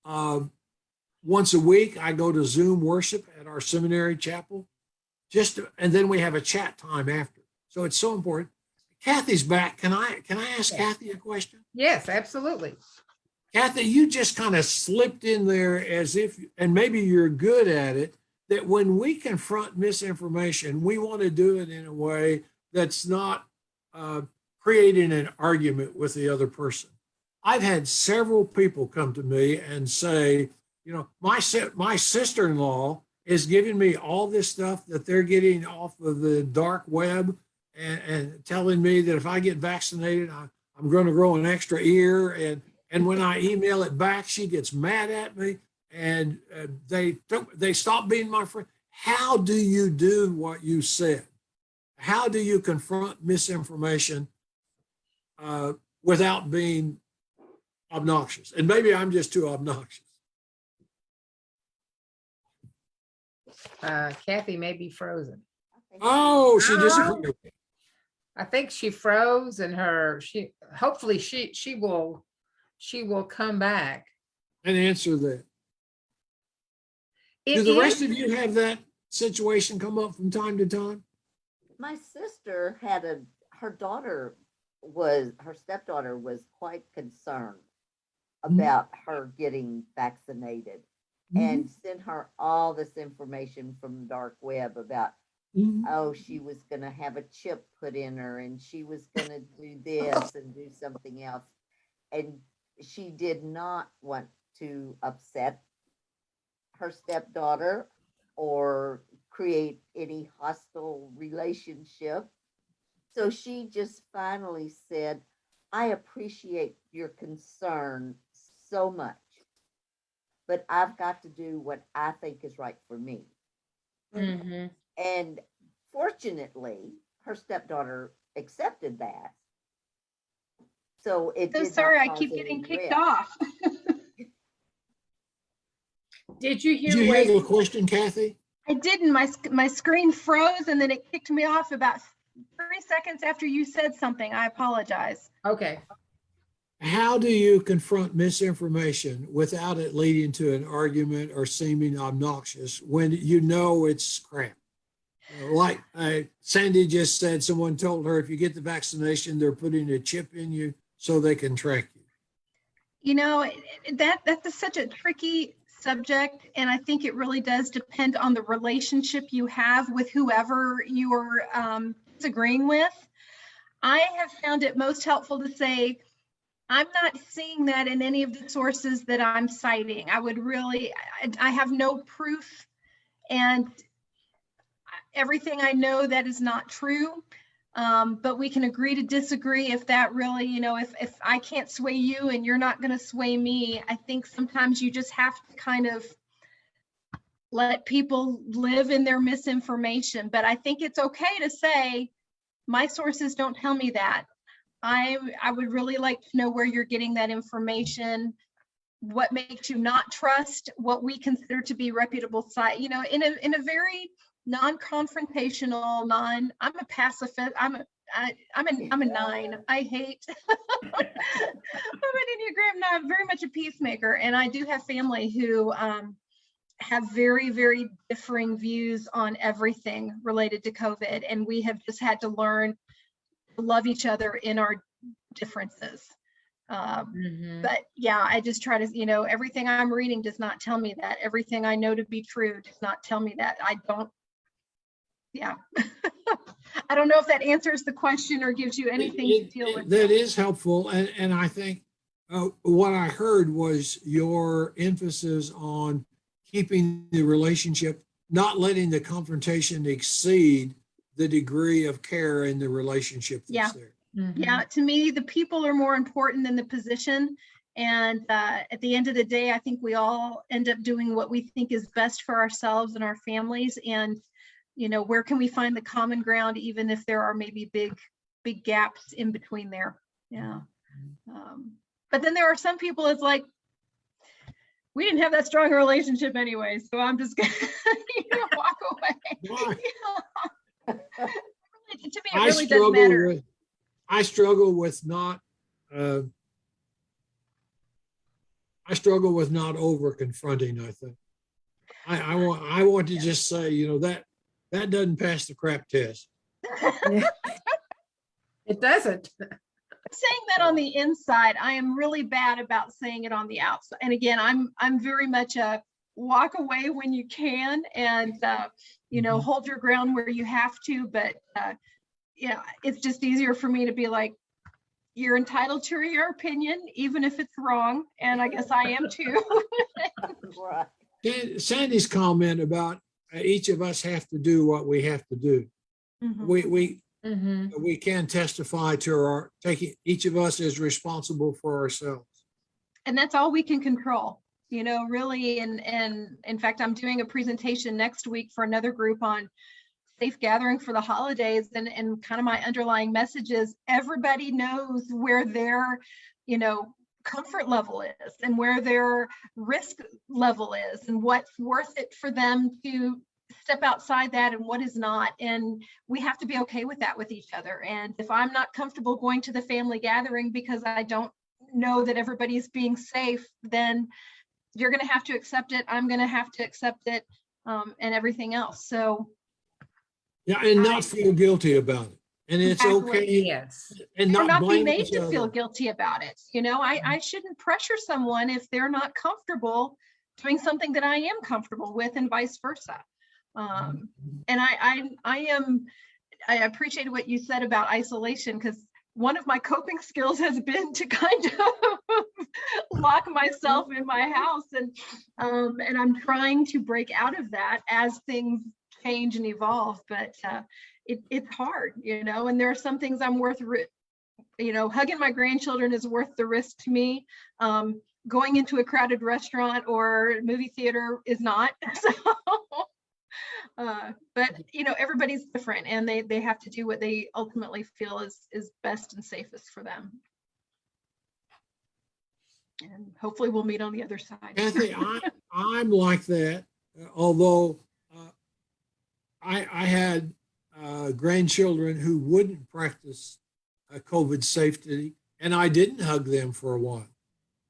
Once a week, I go to Zoom worship at our seminary chapel. And then we have a chat time after. So it's so important. Kathy's back. Can I ask Kathy a question? Yes, absolutely. Kathy, you just kind of slipped in there as if, and maybe you're good at it, that when we confront misinformation, we want to do it in a way that's not creating an argument with the other person. I've had several people come to me and say, my sister-in-law is giving me all this stuff that they're getting off of the dark web and telling me that if I get vaccinated, I'm going to grow an extra ear. And when I email it back, she gets mad at me and they stop being my friend. How do you do what you said? How do you confront misinformation without being obnoxious? And maybe I'm just too obnoxious. Kathy may be frozen. Oh, she disappeared. I think she froze, and hopefully she will come back. And answer that. It Do the is- rest of you have that situation come up from time to time? My sister had her stepdaughter was quite concerned about her getting vaccinated and sent her all this information from the dark web about, oh, she was going to have a chip put in her and she was going to do this and do something else. and she did not want to upset her stepdaughter or create any hostile relationship. So she just finally said, I appreciate your concern so much, but I've got to do what I think is right for me. Mhm. And fortunately, her stepdaughter accepted that. So it So did not sorry, I cause keep any getting kicked rift. off. Did you Did hear you hear Wade? the question, Kathy? I didn't. My screen froze and then it kicked me off about 3 seconds after you said something. I apologize. Okay. How do you confront misinformation without it leading to an argument or seeming obnoxious when you know it's crap? Like Sandy just said, someone told her if you get the vaccination, they're putting a chip in you so they can track you. You know, that's such a tricky subject, and I think it really does depend on the relationship you have with whoever you're disagreeing with. I have found it most helpful to say, I'm not seeing that in any of the sources that I'm citing. I have no proof, and everything I know that is not true. But we can agree to disagree if that really, if I can't sway you and you're not going to sway me. I think sometimes you just have to kind of let people live in their misinformation. But I think it's okay to say, my sources don't tell me that. I would really like to know where you're getting that information, what makes you not trust what we consider to be reputable site, in a very non-confrontational, I'm a pacifist. I'm a 9. I hate I'm an Enneagram 9, very much a peacemaker. And I do have family who have very, very differing views on everything related to COVID. And we have just had to learn to love each other in our differences. But yeah, I just try to, everything I'm reading does not tell me that. Everything I know to be true does not tell me that. Yeah. I don't know if that answers the question or gives you anything to deal with. That is helpful. And I think what I heard was your emphasis on keeping the relationship, not letting the confrontation exceed the degree of care in the relationship that's there. Yeah, to me, the people are more important than the position. And at the end of the day, I think we all end up doing what we think is best for ourselves and our families. And, where can we find the common ground, even if there are maybe big gaps in between there? Yeah. But then there are some people, it's like, we didn't have that strong a relationship anyway, so I'm just gonna walk away. To me, it really doesn't matter. I struggle with not over confronting. I think I want to just say, that doesn't pass the crap test. It doesn't. Saying that on the inside, I am really bad about saying it on the outside. And again, I'm very much a walk away when you can, and hold your ground where you have to. But it's just easier for me to be like, you're entitled to your opinion, even if it's wrong. And I guess I am too. Right. Sandy's comment about each of us have to do what we have to do. We can testify to taking each of us is responsible for ourselves. And that's all we can control, really. And in fact, I'm doing a presentation next week for another group on safe gathering for the holidays. And kind of my underlying message is everybody knows where their, comfort level is and where their risk level is and what's worth it for them to step outside that and what is not. And we have to be okay with that with each other. And if I'm not comfortable going to the family gathering because I don't know that everybody's being safe, then you're going to have to accept it. I'm going to have to accept it, and everything else. So yeah, and not feel guilty about it. And it's okay. Yes. And not be blame made each to other. feel guilty about it. I shouldn't pressure someone if they're not comfortable doing something that I am comfortable with, and vice versa. And I appreciate what you said about isolation, because one of my coping skills has been to kind of lock myself in my house, and I'm trying to break out of that as things change and evolve. But it's hard, you know, and there are some things I'm worth, you know, hugging my grandchildren is worth the risk to me. Going into a crowded restaurant or movie theater is not. So, but you know, everybody's different, and they have to do what they ultimately feel is best and safest for them. And hopefully we'll meet on the other side. Kathy, I'm like that, although I had grandchildren who wouldn't practice COVID safety, and I didn't hug them for a while.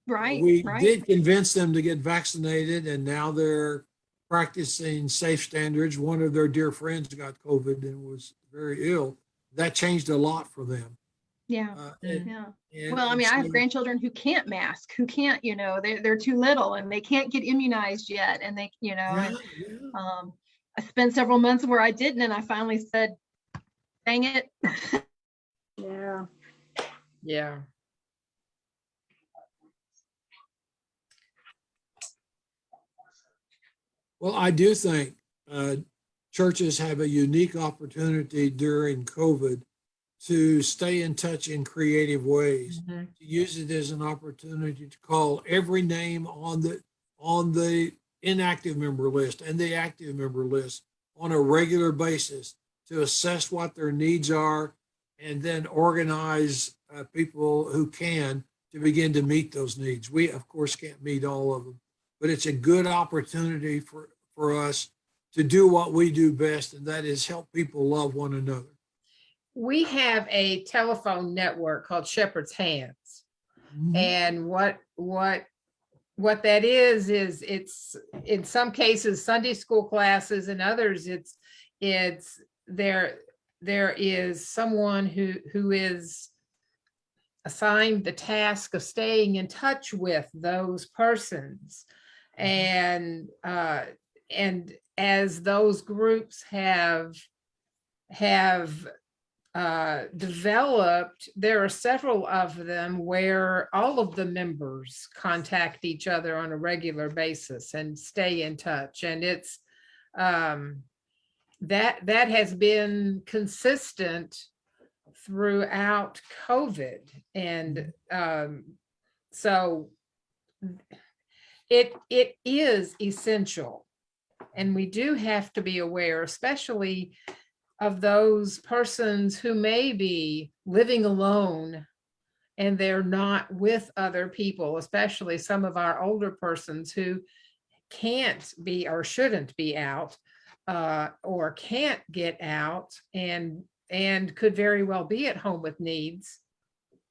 Right. We right. did convince them to get vaccinated, and now they're practicing safe standards. One of their dear friends got COVID and was very ill. That changed a lot for them. Yeah. Yeah. Well, I mean, I have grandchildren who can't mask, who can't, you know, they're too little and they can't get immunized yet. And they, you know, I spent several months where I didn't, and I finally said, dang it. Yeah. Yeah. Well, I do think churches have a unique opportunity during COVID to stay in touch in creative ways, to use it as an opportunity to call every name on the inactive member list and the active member list on a regular basis to assess what their needs are, and then organize people who can to begin to meet those needs. We, of course, can't meet all of them, but it's a good opportunity for us to do what we do best, and that is help people love one another. We have a telephone network called Shepherd's Hands. And what that is it's in some cases Sunday school classes, and others it's there is someone who is assigned the task of staying in touch with those persons. And as those groups have developed, there are several of them where all of the members contact each other on a regular basis and stay in touch. And it's that has been consistent throughout COVID. And so it is essential. And we do have to be aware, especially of those persons who may be living alone and they're not with other people, especially some of our older persons who can't be or shouldn't be out or can't get out and could very well be at home with needs.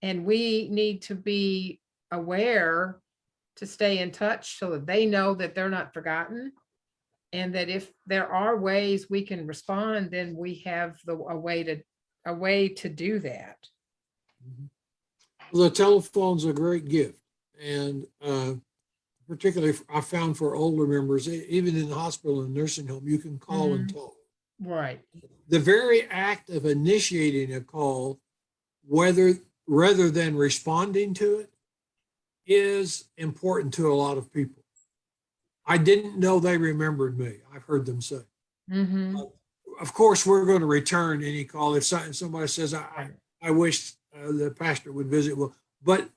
And we need to be aware to stay in touch so that they know that they're not forgotten. And that if there are ways we can respond, then we have a way to do that. Well, the telephone's a great gift, and particularly I found for older members, even in the hospital and nursing home, you can call and talk. Right. The very act of initiating a call, rather than responding to it, is important to a lot of people. I didn't know they remembered me. I've heard them say. Of course, we're going to return any call. If somebody says, I wish the pastor would visit, well, but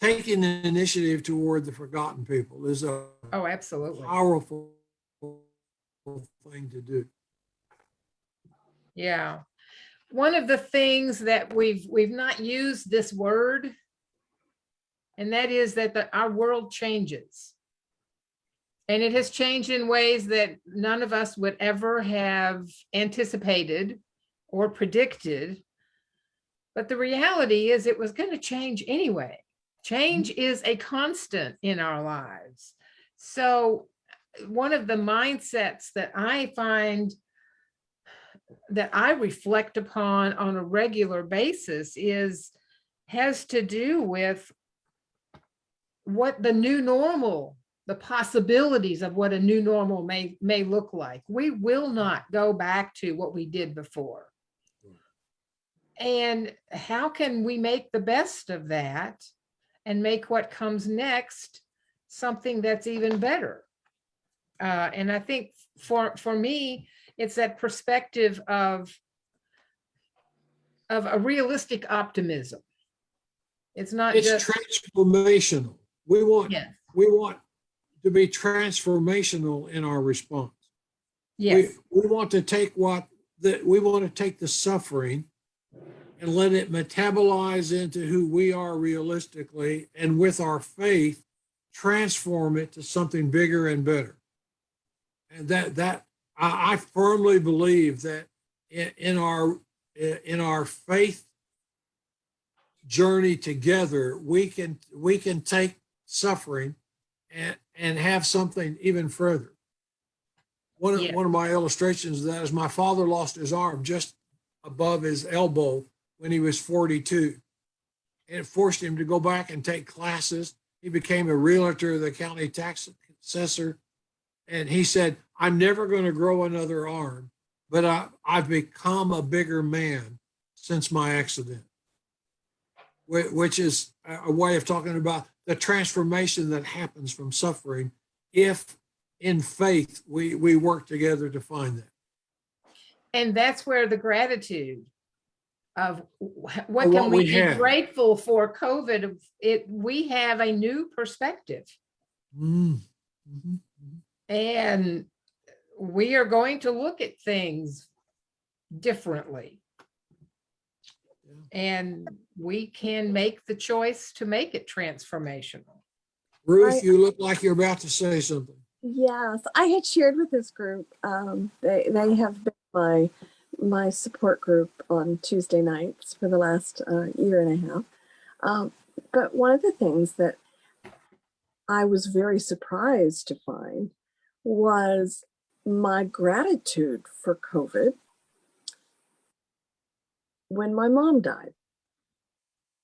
taking an initiative toward the forgotten people is a absolutely powerful thing to do. Yeah. One of the things that we've not used this word, and that is that our world changes. And it has changed in ways that none of us would ever have anticipated or predicted. But the reality is it was going to change anyway. Change is a constant in our lives. So one of the mindsets that I find that I reflect upon on a regular basis has to do with what the new normal, the possibilities of what a new normal may look like. We will not go back to what we did before. And how can we make the best of that and make what comes next something that's even better? And I think for me, it's that perspective of a realistic optimism. It's not It's just, transformational. We want yes, to be transformational in our response. yes, We want to take the suffering and let it metabolize into who we are realistically, and with our faith, transform it to something bigger and better. And I firmly believe that in our faith journey together, we can take suffering and have something even further. Yeah. One of my illustrations of that is my father lost his arm just above his elbow when he was 42. And it forced him to go back and take classes. He became a realtor, the county tax assessor. And he said, I'm never going to grow another arm, but I've become a bigger man since my accident, which is a way of talking about the transformation that happens from suffering if in faith we work together to find that. and that's where the gratitude of what what can we we be have. grateful for COVID, we have a new perspective. Mm. Mhm. And we are going to look at things differently. Yeah. And we can make the choice to make it transformational. Ruth, you look like you're about to say something. Yes, I had shared with this group. They have been my support group on Tuesday nights for the last year and a half. But one of the things that I was very surprised to find was my gratitude for COVID when my mom died.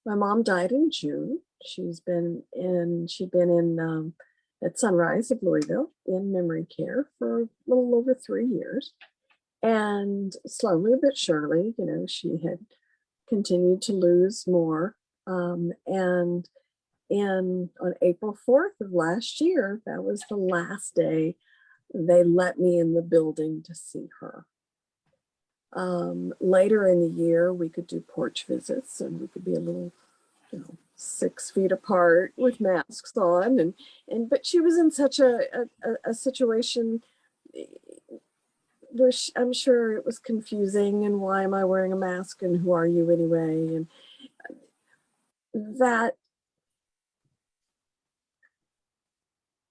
My mom died in June. She'd been in at Sunrise of Louisville in memory care for a little over 3 years. And slowly but surely, she had continued to lose more. And on April 4th of last year, that was the last day they let me in the building to see her. Later in the year, we could do porch visits, and we could be a little, 6 feet apart with masks on, but she was in such a situation where I'm sure it was confusing, and why am I wearing a mask, and who are you anyway, and that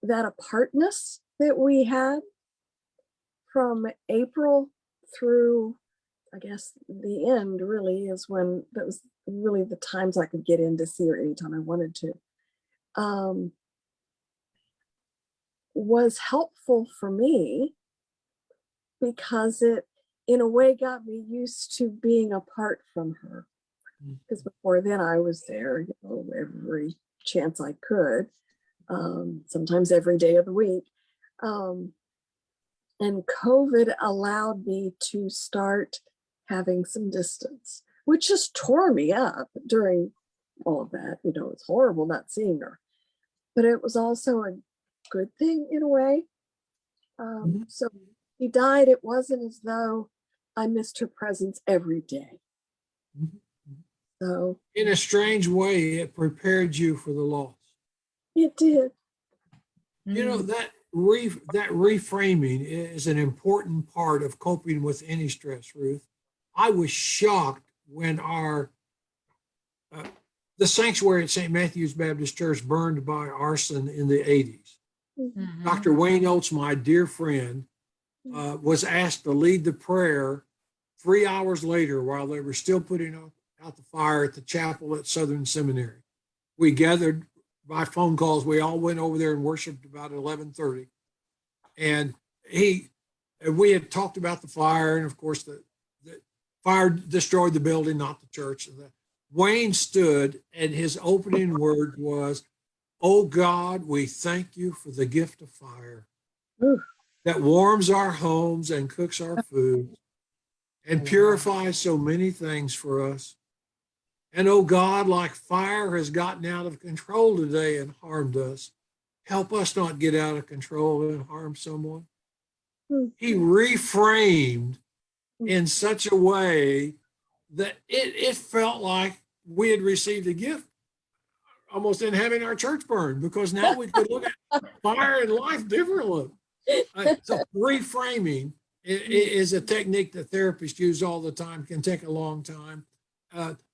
apartness that we had from April through, I guess, the end really is when that was really the times I could get in to see her anytime I wanted to, was helpful for me because it in a way got me used to being apart from her. Because before then I was there, every chance I could, sometimes every day of the week. And COVID allowed me to start having some distance, which just tore me up during all of that. It's horrible not seeing her, but it was also a good thing in a way. So he died. It wasn't as though I missed her presence every day. So In a strange way, it prepared you for the loss. it did. That reframing is an important part of coping with any stress, Ruth. I was shocked when the sanctuary at St. Matthew's Baptist Church burned by arson in the 80s. Mhm. Dr. Wayne Oates, my dear friend, was asked to lead the prayer 3 hours later while they were still putting out the fire at the chapel at Southern Seminary. We gathered by phone calls. We all went over there and worshiped about 11:30. And we had talked about the fire, and of course the fire destroyed the building, not the church. Wayne stood, and his opening word was, "Oh God, we thank you for the gift of fire that warms our homes and cooks our food. and purifies so many things for us. And oh God, like fire has gotten out of control today and harmed us. Help us not get out of control and harm someone. He reframed in such a way that it felt like we had received a gift almost in having our church burned, because now we could look at fire and life differently. So reframing is a technique that therapists use all the time, can take a long time,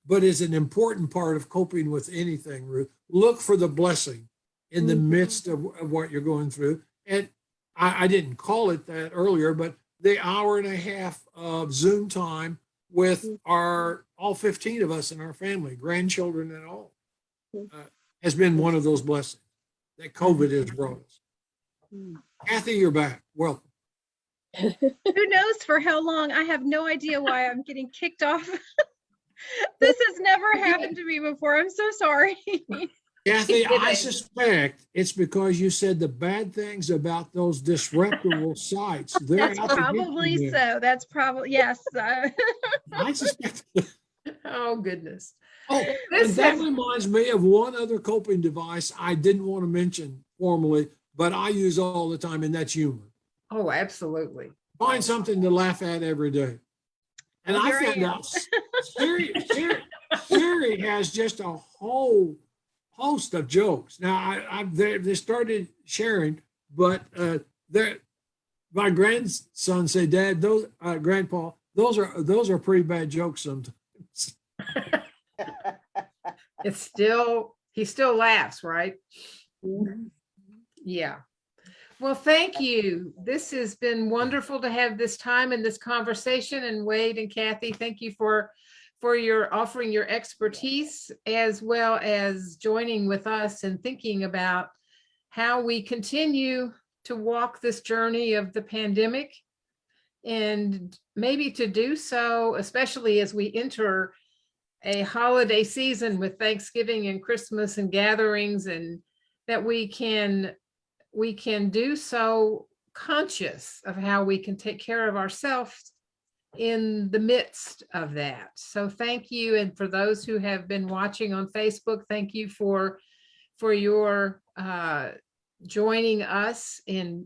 but is an important part of coping with anything, Ruth. Look for the blessing in the midst of what you're going through. And I didn't call it that earlier, but the hour and a half of Zoom time with all 15 of us in our family, grandchildren and all, has been one of those blessings that COVID has brought us. Kathy, you're back. Welcome. Who knows for how long? I have no idea why I'm getting kicked off. This has never happened to me before. I'm so sorry. Kathy, I suspect it's because you said the bad things about those disreputable sites. That's probably so. That's probably, yes. I suspect. Oh, goodness. Oh, and that reminds me of one other coping device I didn't want to mention formally, but I use all the time, and that's humor. Oh, absolutely. Find something to laugh at every day. And I found out Siri has just a whole host of jokes. Now, they started sharing, but my grandson said, "Dad, those Grandpa, those are pretty bad jokes sometimes." He still laughs, right? Yeah. Well, thank you. This has been wonderful to have this time and this conversation. And Wade and Kathy, thank you for your offering your expertise, as well as joining with us and thinking about how we continue to walk this journey of the pandemic, and maybe to do so, especially as we enter a holiday season with Thanksgiving and Christmas and gatherings, and that we can do so conscious of how we can take care of ourselves in the midst of that. So thank you. And for those who have been watching on Facebook, thank you for your joining us. And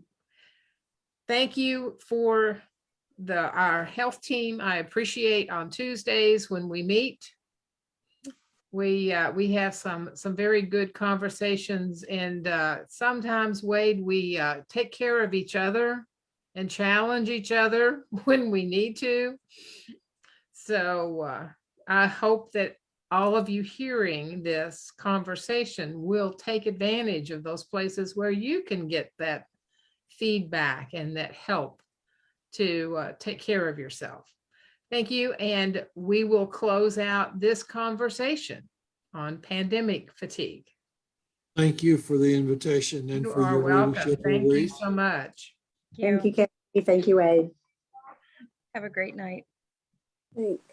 thank you for our health team. I appreciate on Tuesdays when we meet, we have some very good conversations, and sometimes, Wade, we take care of each other and challenge each other when we need to. So I hope that all of you hearing this conversation will take advantage of those places where you can get that feedback and that help to take care of yourself. Thank you. And we will close out this conversation on pandemic fatigue. Thank you for the invitation and You for are your welcome. leadership. Thank you Louise. so much. Thank you, Kathy. Thank you, Wade. Have a great night. Thanks.